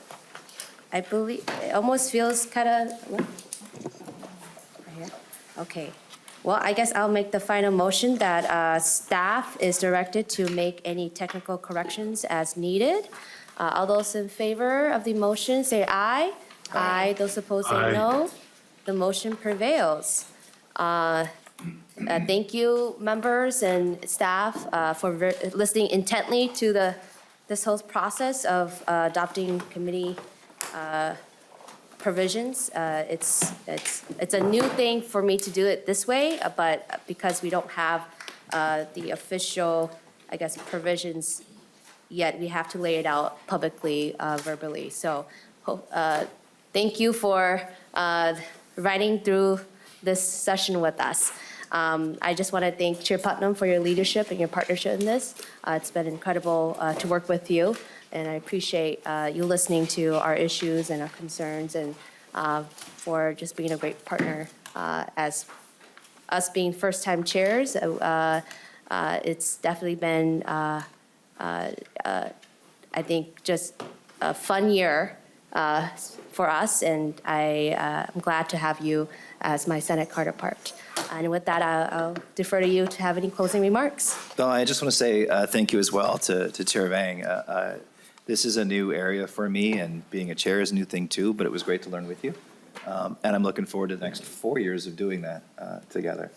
I believe, it almost feels kind of, Okay. Well, I guess I'll make the final motion that staff is directed to make any technical corrections as needed. All those in favor of the motion, say aye. Aye. Those opposed, say Aye. no. The motion prevails. Thank you, members and staff, for listening intently to this whole process of adopting committee provisions. It's a new thing for me to do it this way, but because we don't have the official, I guess, provisions yet, we have to lay it out publicly, verbally. So thank you for riding through this session with us. I just want to thank Chair Putnam for your leadership and your partnership in this. It's been incredible to work with you, and I appreciate you listening to our issues and our concerns, and for just being a great partner. As us being first-time chairs, it's definitely been, I think, just a fun year for us, and I'm glad to have you as my Senate counterpart. And with that, I'll defer to you to have any closing remarks. No, I just want to say thank you as well to Chair Vang. This is a new area for me, and being a chair is a new thing too, but it was great to learn with you. And I'm looking forward to the next 4 years of doing that together.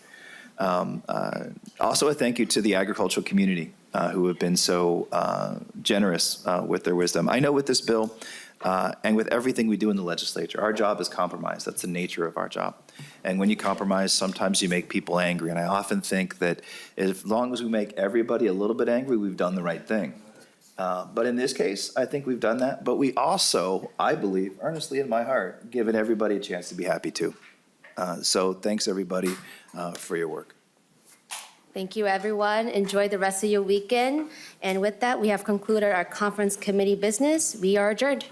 Also, a thank you to the agricultural community who have been so generous with their wisdom. I know with this bill and with everything we do in the legislature, our job is compromise. That's the nature of our job. And when you compromise, sometimes you make people angry. And I often think that as long as we make everybody a little bit angry, we've done the right thing. But in this case, I think we've done that. But we also, I believe, earnestly in my heart, given everybody a chance to be happy too. So thanks, everybody, for your work. Thank you, everyone. Enjoy the rest of your weekend. And with that, we have concluded our conference committee business. We are adjourned.